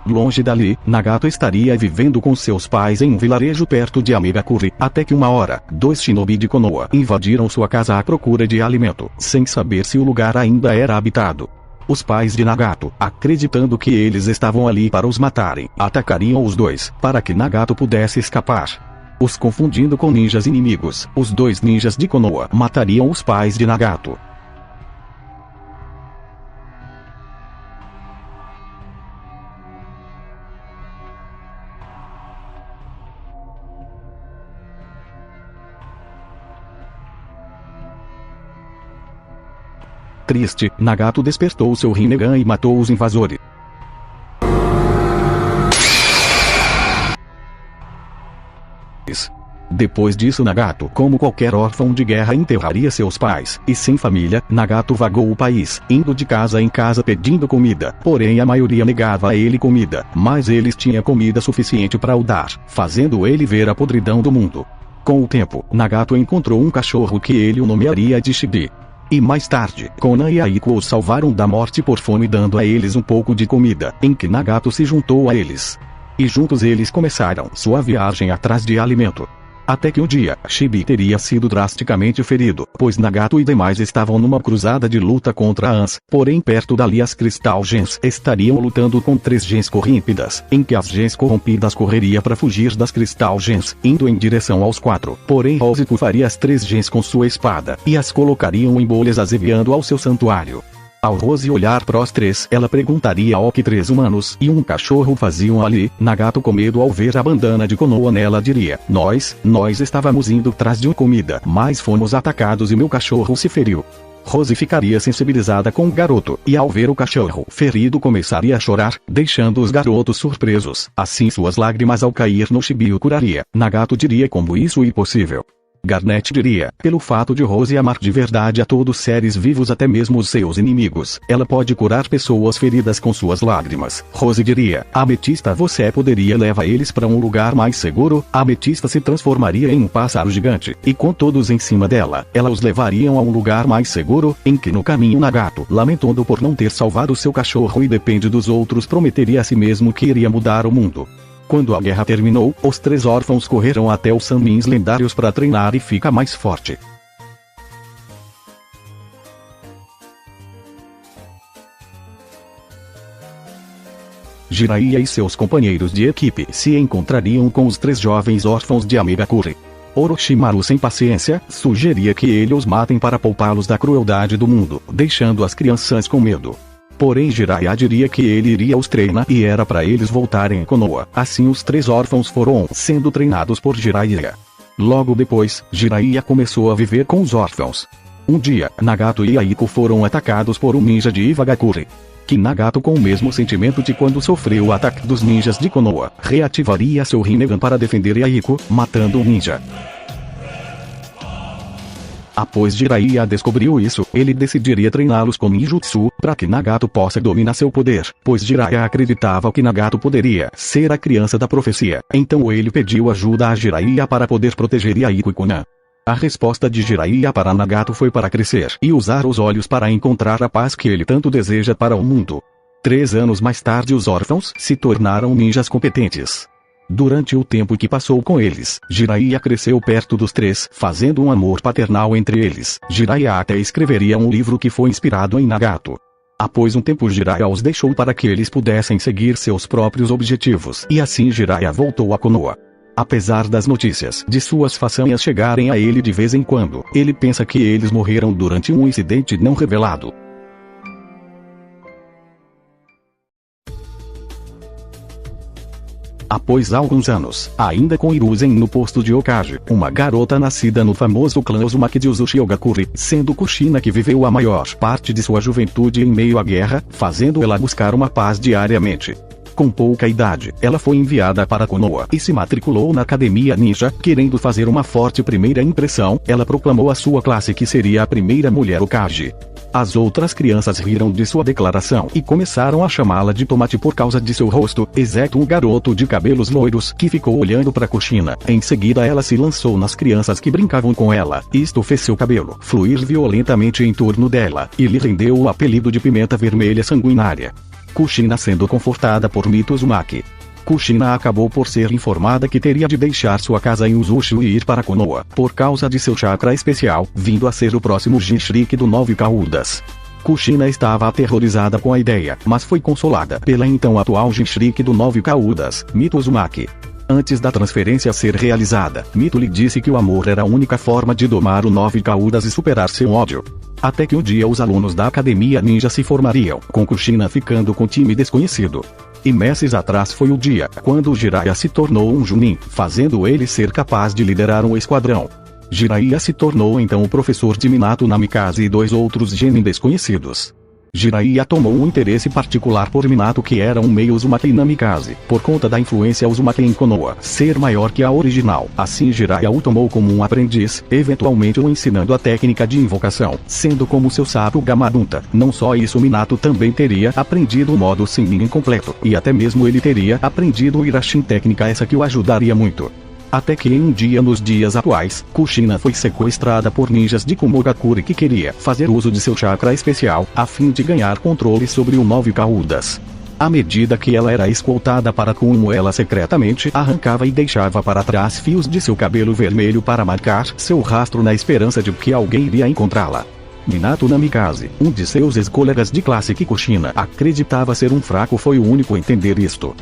Longe dali, Nagato estaria vivendo com seus pais em um vilarejo perto de Amigakure, até que uma hora, 2 shinobi de Konoha invadiram sua casa à procura de alimento, sem saber se o lugar ainda era habitado. Os pais de Nagato, acreditando que eles estavam ali para os matarem, atacariam os dois, para que Nagato pudesse escapar. Os confundindo com ninjas inimigos, os 2 ninjas de Konoha matariam os pais de Nagato. Triste, Nagato despertou seu Rinnegan e matou os invasores. Depois disso, Nagato, como qualquer órfão de guerra, enterraria seus pais, e sem família, Nagato vagou o país, indo de casa em casa pedindo comida, porém a maioria negava a ele comida, mas eles tinham comida suficiente para o dar, fazendo ele ver a podridão do mundo. Com o tempo, Nagato encontrou um cachorro que ele o nomearia de Shibi. E mais tarde, Konan e Aiko os salvaram da morte por fome, dando a eles um pouco de comida, em que Nagato se juntou a eles. E juntos eles começaram sua viagem atrás de alimento. Até que um dia, Shibi teria sido drasticamente ferido, pois Nagato e demais estavam numa cruzada de luta contra Ans, porém perto dali as Crystal Gems estariam lutando com 3 gens corrompidas, em que as gens corrompidas correria para fugir das Crystal Gems, indo em direção aos 4, porém Rosito faria as 3 gens com sua espada, e as colocariam em bolhas, as enviando ao seu santuário. Ao Rose olhar para os três, ela perguntaria ao que 3 humanos e um cachorro faziam ali. Nagato, com medo ao ver a bandana de Konoha nela, diria: Nós estávamos indo atrás de uma comida, mas fomos atacados e meu cachorro se feriu. Rose ficaria sensibilizada com o garoto, e ao ver o cachorro ferido começaria a chorar, deixando os garotos surpresos. Assim suas lágrimas ao cair no chibi o curaria. Nagato diria: como isso é impossível? Garnet diria: pelo fato de Rose amar de verdade a todos os seres vivos, até mesmo os seus inimigos, ela pode curar pessoas feridas com suas lágrimas. Rose diria: Ametista, você poderia levar eles para um lugar mais seguro? A Ametista se transformaria em um pássaro gigante, e com todos em cima dela, ela os levariam a um lugar mais seguro, em que no caminho Nagato, lamentando por não ter salvado seu cachorro e depende dos outros, prometeria a si mesmo que iria mudar o mundo. Quando a guerra terminou, os 3 órfãos correram até os Sanmins lendários para treinar e ficar mais forte. Jiraiya e seus companheiros de equipe se encontrariam com os 3 jovens órfãos de Amigakure. Orochimaru, sem paciência, sugeria que eles os matem para poupá-los da crueldade do mundo, deixando as crianças com medo. Porém Jiraiya diria que ele iria os treinar e era para eles voltarem a Konoha. Assim os 3 órfãos foram sendo treinados por Jiraiya. Logo depois, Jiraiya começou a viver com os órfãos. Um dia, Nagato e Aiko foram atacados por um ninja de Iwagakure. Que Nagato, com o mesmo sentimento de quando sofreu o ataque dos ninjas de Konoha, reativaria seu Rinnegan para defender Aiko, matando o ninja. Após Jiraiya descobriu isso, ele decidiria treiná-los com ninjutsu, para que Nagato possa dominar seu poder, pois Jiraiya acreditava que Nagato poderia ser a criança da profecia. Então ele pediu ajuda a Jiraiya para poder proteger Aiko e Konan. A resposta de Jiraiya para Nagato foi para crescer e usar os olhos para encontrar a paz que ele tanto deseja para o mundo. 3 anos mais tarde, os órfãos se tornaram ninjas competentes. Durante o tempo que passou com eles, Jiraiya cresceu perto dos 3, fazendo um amor paternal entre eles. Jiraiya até escreveria um livro que foi inspirado em Nagato. Após um tempo, Jiraiya os deixou para que eles pudessem seguir seus próprios objetivos, e assim Jiraiya voltou a Konoha. Apesar das notícias de suas façanhas chegarem a ele de vez em quando, ele pensa que eles morreram durante um incidente não revelado. Após alguns anos, ainda com Hiruzen no posto de Hokage, uma garota nascida no famoso clã Uzumaki de Uzushi-Ogakure, sendo Kushina que viveu a maior parte de sua juventude em meio à guerra, fazendo ela buscar uma paz diariamente. Com pouca idade, ela foi enviada para Konoha e se matriculou na Academia Ninja. Querendo fazer uma forte primeira impressão, ela proclamou a sua classe que seria a primeira mulher Hokage. As outras crianças riram de sua declaração e começaram a chamá-la de Tomate por causa de seu rosto, exceto um garoto de cabelos loiros que ficou olhando para Kushina. Em seguida ela se lançou nas crianças que brincavam com ela. Isto fez seu cabelo fluir violentamente em torno dela, e lhe rendeu o apelido de Pimenta Vermelha Sanguinária. Kushina sendo confortada por Mito Uzumaki. Kushina acabou por ser informada que teria de deixar sua casa em Uzushi e ir para Konoha, por causa de seu chakra especial, vindo a ser o próximo Jinchuriki do 9 Caudas. Kushina estava aterrorizada com a ideia, mas foi consolada pela então atual Jinchuriki do 9 Caudas, Mito Uzumaki. Antes da transferência ser realizada, Mito lhe disse que o amor era a única forma de domar o 9 Caudas e superar seu ódio. Até que um dia os alunos da Academia Ninja se formariam, com Kushina ficando com time desconhecido. E meses atrás foi o dia quando Jiraiya se tornou um Chunin, fazendo ele ser capaz de liderar um esquadrão. Jiraiya se tornou então o professor de Minato Namikaze e 2 outros genin desconhecidos. Jiraiya tomou um interesse particular por Minato, que era um meio Uzumaki Namikaze, por conta da influência Uzumaki em Konoha ser maior que a original. Assim Jiraiya o tomou como um aprendiz, eventualmente o ensinando a técnica de invocação, sendo como seu sábio Gamadunta. Não só isso, Minato também teria aprendido o modo Sennin incompleto, e até mesmo ele teria aprendido o Irashin, técnica essa que o ajudaria muito. Até que em um dia nos dias atuais, Kushina foi sequestrada por ninjas de Kumogakure que queria fazer uso de seu chakra especial, a fim de ganhar controle sobre o 9 Caudas. À medida que ela era escoltada para Kumo, ela secretamente arrancava e deixava para trás fios de seu cabelo vermelho para marcar seu rastro na esperança de que alguém iria encontrá-la. Minato Namikaze, um de seus ex-colegas de classe que Kushina acreditava ser um fraco, foi o único a entender isto.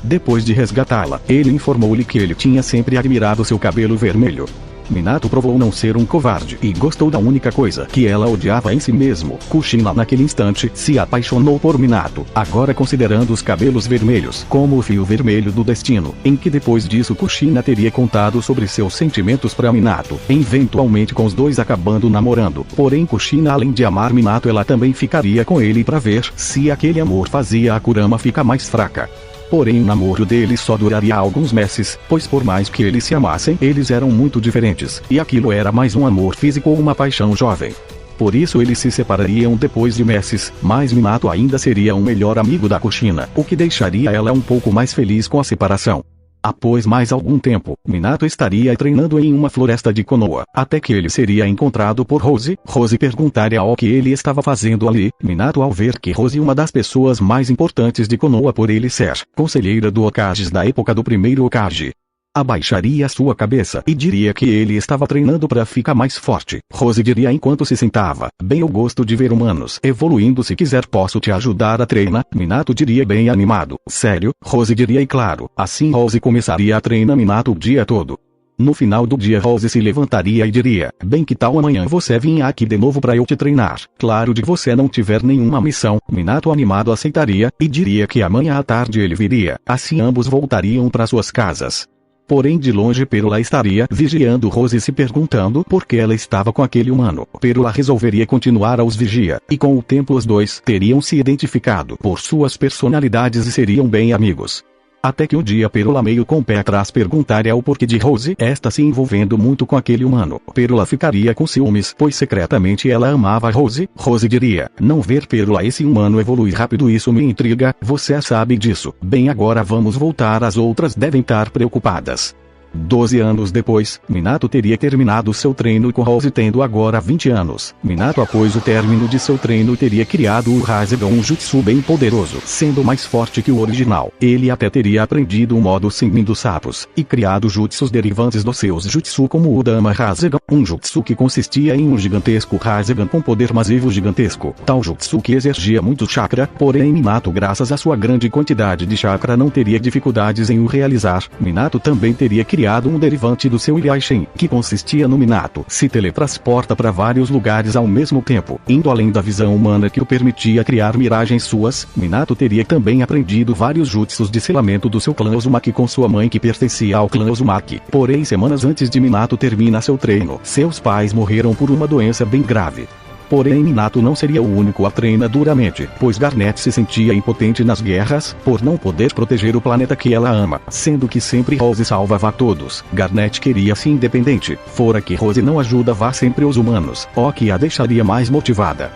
Depois de resgatá-la, ele informou-lhe que ele tinha sempre admirado seu cabelo vermelho. Minato provou não ser um covarde e gostou da única coisa que ela odiava em si mesmo. Kushina naquele instante se apaixonou por Minato, agora considerando os cabelos vermelhos como o fio vermelho do destino, em que depois disso Kushina teria contado sobre seus sentimentos para Minato, eventualmente com os dois acabando namorando. Porém Kushina, além de amar Minato, ela também ficaria com ele para ver se aquele amor fazia a Kurama ficar mais fraca. Porém o namoro deles só duraria alguns meses, pois por mais que eles se amassem, eles eram muito diferentes, e aquilo era mais um amor físico ou uma paixão jovem. Por isso eles se separariam depois de meses, mas Minato ainda seria um melhor amigo da Kushina, o que deixaria ela um pouco mais feliz com a separação. Após mais algum tempo, Minato estaria treinando em uma floresta de Konoha, até que ele seria encontrado por Rose. Rose perguntaria o que ele estava fazendo ali. Minato, ao ver que Rose, uma das pessoas mais importantes de Konoha por ele ser conselheira do Hokages da época do primeiro Hokage, abaixaria sua cabeça e diria que ele estava treinando para ficar mais forte. Rose diria enquanto se sentava: bem, eu gosto de ver humanos evoluindo, se quiser posso te ajudar a treinar. Minato diria bem animado: sério? Rose diria, e claro. Assim Rose começaria a treinar Minato o dia todo. No final do dia Rose se levantaria e diria: bem, que tal amanhã você vir aqui de novo para eu te treinar? Claro, de você não tiver nenhuma missão. Minato animado aceitaria, e diria que amanhã à tarde ele viria. Assim ambos voltariam para suas casas. Porém de longe Perula estaria vigiando Rose, se perguntando por que ela estava com aquele humano. Perula resolveria continuar a os vigiar, e com o tempo os dois teriam se identificado por suas personalidades e seriam bem amigos. Até que um dia Perula, meio com o pé atrás, perguntaria o porquê de Rose está se envolvendo muito com aquele humano. Perula ficaria com ciúmes, pois secretamente ela amava Rose. Rose diria: não ver Perula esse humano evoluir rápido, isso me intriga, você sabe disso. Bem, agora vamos voltar, as outras devem estar preocupadas. 12 anos depois, Minato teria terminado seu treino com Rose, tendo agora 20 anos. Minato, após o término de seu treino, teria criado o Rasengan, um jutsu bem poderoso, sendo mais forte que o original. Ele até teria aprendido o modo Sennin dos sapos, e criado jutsus derivantes dos seus jutsu, como o Dama Rasengan, um jutsu que consistia em um gigantesco Rasengan com poder massivo gigantesco. Tal jutsu que exigia muito chakra, porém Minato, graças à sua grande quantidade de chakra, não teria dificuldades em o realizar. Minato também teria criado um derivante do seu Yaishin, que consistia no Minato se teletransporta para vários lugares ao mesmo tempo, indo além da visão humana que o permitia criar miragens suas. Minato teria também aprendido vários jutsus de selamento do seu clã Uzumaki com sua mãe, que pertencia ao clã Uzumaki. Porém semanas antes de Minato terminar seu treino, seus pais morreram por uma doença bem grave. Porém Minato não seria o único a treinar duramente, pois Garnet se sentia impotente nas guerras, por não poder proteger o planeta que ela ama, sendo que sempre Rose salvava a todos. Garnet queria ser independente, fora que Rose não ajudava sempre os humanos, o que a deixaria mais motivada.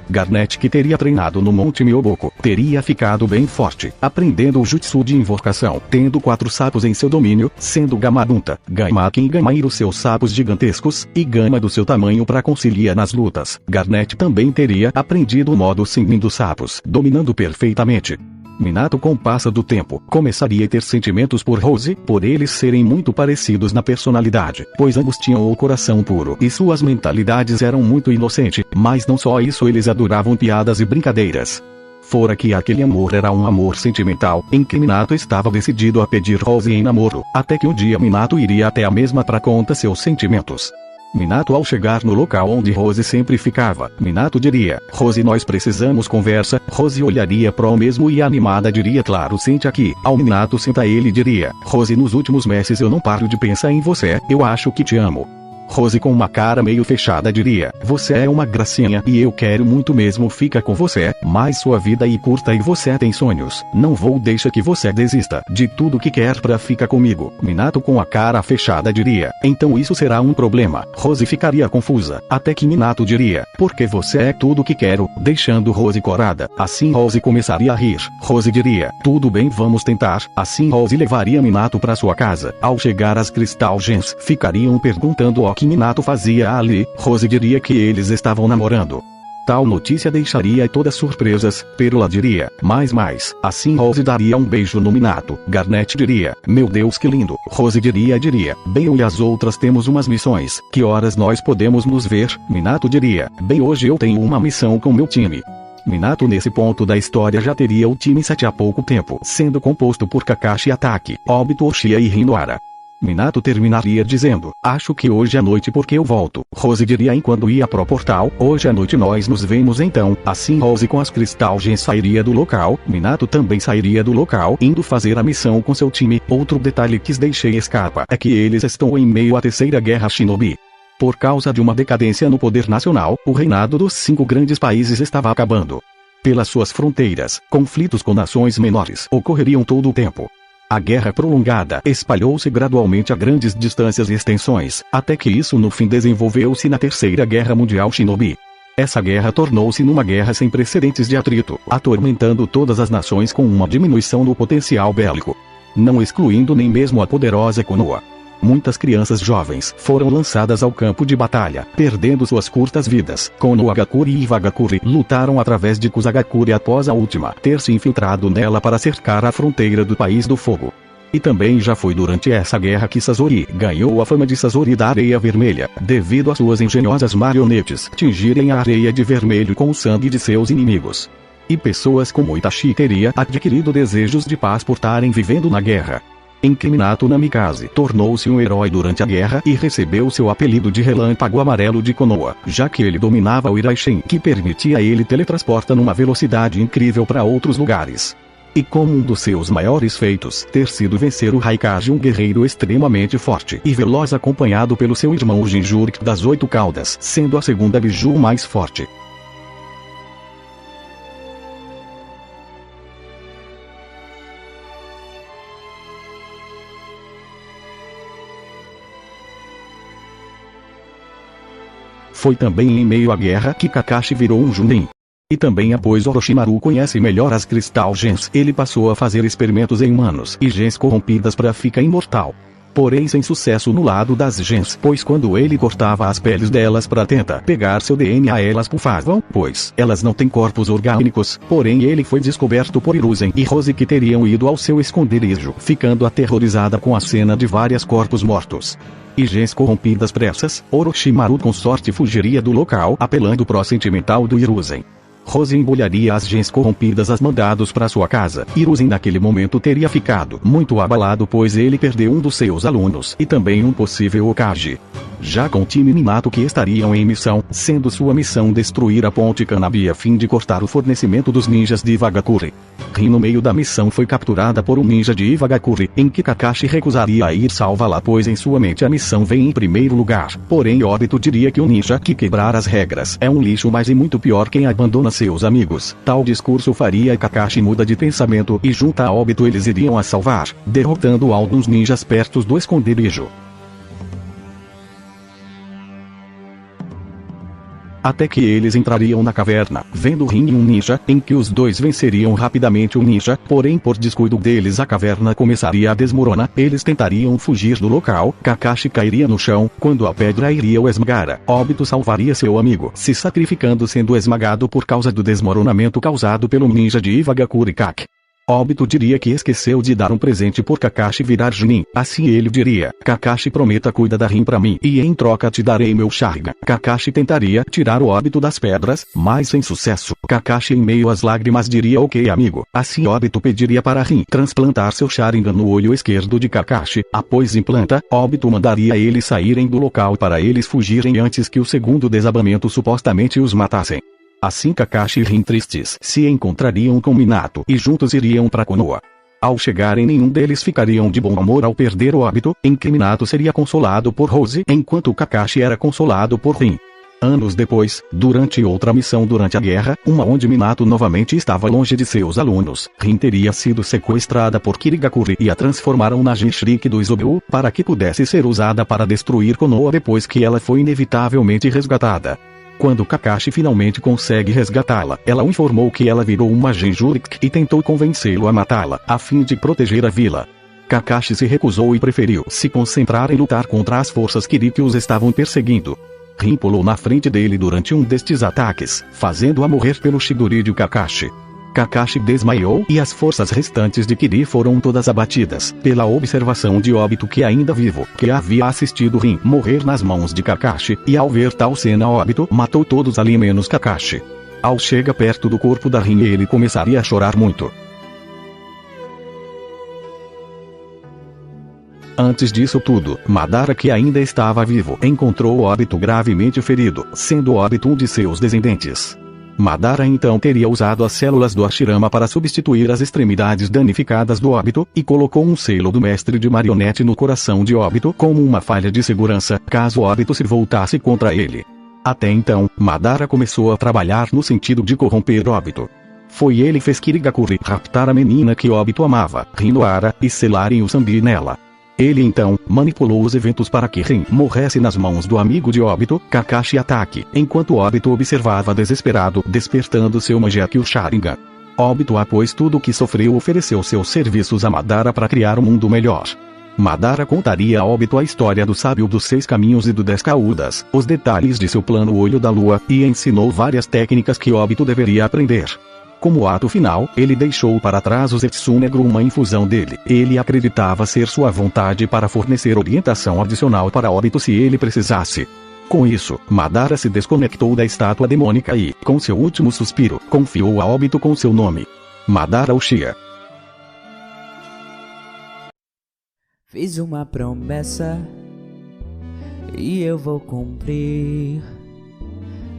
Garnet, que teria treinado no Monte Myoboko, teria ficado bem forte, aprendendo o jutsu de invocação, tendo 4 sapos em seu domínio, sendo Gamadunta, Gaimaken e Gamairo seus sapos gigantescos, e Gama do seu tamanho para conciliar nas lutas. Garnet também teria aprendido o modo Sennin dos sapos, dominando perfeitamente. Minato, com o passar do tempo, começaria a ter sentimentos por Rose, por eles serem muito parecidos na personalidade, pois ambos tinham o coração puro e suas mentalidades eram muito inocentes, mas não só isso, eles adoravam piadas e brincadeiras. Fora que aquele amor era um amor sentimental, em que Minato estava decidido a pedir Rose em namoro, até que um dia Minato iria até a mesma para contar seus sentimentos. Minato, ao chegar no local onde Rose sempre ficava, Minato diria: Rose, nós precisamos conversa. Rose olharia pro mesmo e animada diria: claro, sente aqui. Ao Minato sentar, ele diria: Rose, nos últimos meses eu não paro de pensar em você, eu acho que te amo. Rose, com uma cara meio fechada, diria: você é uma gracinha e eu quero muito mesmo ficar com você, mas sua vida é curta e você tem sonhos. Não vou deixar que você desista de tudo que quer pra ficar comigo. Minato, com a cara fechada, diria: então isso será um problema. Rose ficaria confusa, até que Minato diria: porque você é tudo que quero, deixando Rose corada. Assim Rose começaria a rir. Rose diria: tudo bem, vamos tentar. Assim Rose levaria Minato pra sua casa. Ao chegar, as Crystal Gems ficariam perguntando o que Minato fazia ali. Rose diria que eles estavam namorando. Tal notícia deixaria todas surpresas. Pérola diria, mais. Assim Rose daria um beijo no Minato. Garnet diria, meu Deus que lindo. Rose diria, bem eu e as outras temos umas missões. Que horas nós podemos nos ver? Minato diria, bem hoje eu tenho uma missão com meu time. Minato nesse ponto da história já teria o time 7 há pouco tempo, sendo composto por Kakashi Atake, Obito Oshia e Rinoara. Minato terminaria dizendo, acho que hoje à noite porque eu volto. Rose diria enquanto ia pro portal, hoje à noite nós nos vemos então. Assim Rose com as Crystal Gems sairia do local, Minato também sairia do local, indo fazer a missão com seu time. Outro detalhe que deixei escapa é que eles estão em meio à terceira guerra Shinobi. Por causa de uma decadência no poder nacional, o reinado dos 5 grandes países estava acabando. Pelas suas fronteiras, conflitos com nações menores ocorreriam todo o tempo. A guerra prolongada espalhou-se gradualmente a grandes distâncias e extensões, até que isso no fim desenvolveu-se na Terceira Guerra Mundial Shinobi. Essa guerra tornou-se numa guerra sem precedentes de atrito, atormentando todas as nações com uma diminuição no potencial bélico. Não excluindo nem mesmo a poderosa Konoha. Muitas crianças jovens foram lançadas ao campo de batalha, perdendo suas curtas vidas. Konohagakure e Iwagakure lutaram através de Kusagakure após a última ter se infiltrado nela para cercar a fronteira do País do Fogo. E também já foi durante essa guerra que Sasori ganhou a fama de Sasori da Areia Vermelha, devido às suas engenhosas marionetes tingirem a areia de vermelho com o sangue de seus inimigos. E pessoas como Itachi teria adquirido desejos de paz por estarem vivendo na guerra. Minato Namikaze tornou-se um herói durante a guerra e recebeu seu apelido de Relâmpago Amarelo de Konoha, já que ele dominava o Iraishin, que permitia a ele teletransportar numa velocidade incrível para outros lugares. E como um dos seus maiores feitos ter sido vencer o Raikage, um guerreiro extremamente forte e veloz acompanhado pelo seu irmão Jinchuriki das 8 caudas, sendo a segunda biju mais forte. Foi também em meio à guerra que Kakashi virou um Chunin. E também após Orochimaru conhece melhor as Crystal Gems, ele passou a fazer experimentos em humanos e gems corrompidas para ficar imortal. Porém sem sucesso no lado das gems, pois quando ele cortava as peles delas para tentar pegar seu DNA elas pufavam, pois elas não têm corpos orgânicos. Porém ele foi descoberto por Hiruzen e Rose, que teriam ido ao seu esconderijo, ficando aterrorizada com a cena de vários corpos mortos. E gems corrompidas pressas, Orochimaru com sorte fugiria do local apelando pro sentimental do Hiruzen. Rose embolharia as gems corrompidas as mandados para sua casa. Hiruzen naquele momento teria ficado muito abalado, pois ele perdeu um dos seus alunos e também um possível Hokage. Já com o time Minato, que estariam em missão, sendo sua missão destruir a ponte Kanabi a fim de cortar o fornecimento dos ninjas de Iwagakure. Rin no meio da missão foi capturada por um ninja de Iwagakure, em que Kakashi recusaria a ir salvá-la, pois em sua mente a missão vem em primeiro lugar. Porém Obito diria que o ninja que quebrar as regras é um lixo, mas e muito pior quem abandona seus amigos. Tal discurso faria Kakashi muda de pensamento e junto a Obito eles iriam a salvar, derrotando alguns ninjas perto do esconderijo. Até que eles entrariam na caverna, vendo Rin e um ninja, em que os dois venceriam rapidamente o ninja, porém por descuido deles a caverna começaria a desmoronar, eles tentariam fugir do local, Kakashi cairia no chão, quando a pedra iria o esmagar, Obito salvaria seu amigo, se sacrificando sendo esmagado por causa do desmoronamento causado pelo ninja de Iwagakure Kak. Obito diria que esqueceu de dar um presente por Kakashi virar Chunin. Assim ele diria, Kakashi prometa cuida da Rin pra mim e em troca te darei meu Sharingan. Kakashi tentaria tirar o Obito das pedras, mas sem sucesso. Kakashi em meio às lágrimas diria ok amigo. Assim Obito pediria para Rin transplantar seu Sharingan no olho esquerdo de Kakashi. Após implanta, Obito mandaria eles saírem do local para eles fugirem antes que o segundo desabamento supostamente os matassem. Assim Kakashi e Rin tristes se encontrariam com Minato e juntos iriam para Konoha. Ao chegarem nenhum deles ficariam de bom humor ao perder o Obito, em que Minato seria consolado por Rose enquanto Kakashi era consolado por Rin. Anos depois, durante outra missão durante a guerra, uma onde Minato novamente estava longe de seus alunos, Rin teria sido sequestrada por Kirigakure e a transformaram na Jinchuriki do Izubu, para que pudesse ser usada para destruir Konoha depois que ela foi inevitavelmente resgatada. Quando Kakashi finalmente consegue resgatá-la, ela o informou que ela virou uma Jinchuriki e tentou convencê-lo a matá-la, a fim de proteger a vila. Kakashi se recusou e preferiu se concentrar em lutar contra as forças Kiri que os estavam perseguindo. Rin pulou na frente dele durante um destes ataques, fazendo-a morrer pelo Chidori de Kakashi. Kakashi desmaiou e as forças restantes de Kiri foram todas abatidas, pela observação de Obito, que ainda vivo, que havia assistido Rin morrer nas mãos de Kakashi, e ao ver tal cena Obito matou todos ali menos Kakashi. Ao chegar perto do corpo da Rin ele começaria a chorar muito. Antes disso tudo, Madara, que ainda estava vivo, encontrou Obito gravemente ferido, sendo Obito um de seus descendentes. Madara então teria usado as células do Hashirama para substituir as extremidades danificadas do Obito, e colocou um selo do mestre de marionete no coração de Obito como uma falha de segurança, caso Obito se voltasse contra ele. Até então, Madara começou a trabalhar no sentido de corromper Obito. Foi ele que fez Kirigakuri raptar a menina que Obito amava, Rinoara, e selarem o sangue nela. Ele então manipulou os eventos para que Rin morresse nas mãos do amigo de Obito, Kakashi Atake, enquanto Obito observava desesperado, despertando seu Mangekyou Sharingan. Obito, após tudo o que sofreu, ofereceu seus serviços a Madara para criar um mundo melhor. Madara contaria a Obito a história do sábio dos 6 caminhos e do 10 caudas, os detalhes de seu plano Olho da Lua, e ensinou várias técnicas que Obito deveria aprender. Como ato final, ele deixou para trás o Zetsu Negro, uma infusão dele. Ele acreditava ser sua vontade para fornecer orientação adicional para Obito se ele precisasse. Com isso, Madara se desconectou da estátua demônica e, com seu último suspiro, confiou a Obito com seu nome: Madara Uchiha. Fiz uma promessa e eu vou cumprir.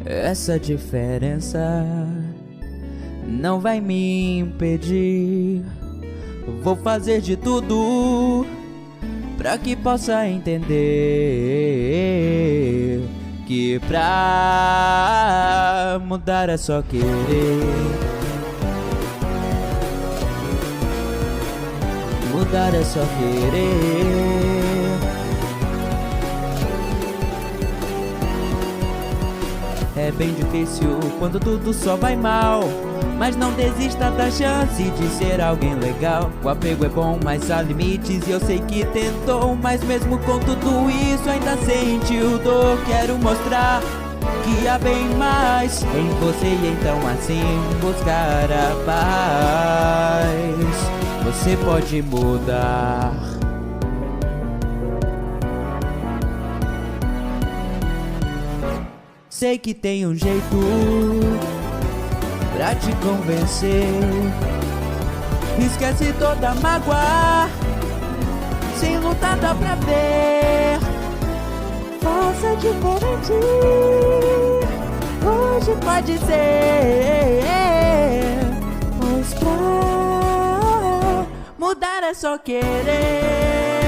Essa diferença não vai me impedir. Vou fazer de tudo pra que possa entender que pra mudar é só querer. Mudar é só querer. É bem difícil quando tudo só vai mal, mas não desista da chance de ser alguém legal. O apego é bom, mas há limites, e eu sei que tentou, mas mesmo com tudo isso ainda sentiu dor. Quero mostrar que há bem mais em você, e então assim buscar a paz. Você pode mudar. Sei que tem um jeito pra te convencer. Esquece toda mágoa, sem lutar dá pra ver. Faça diferente, hoje pode ser. Pois pra mudar é só querer.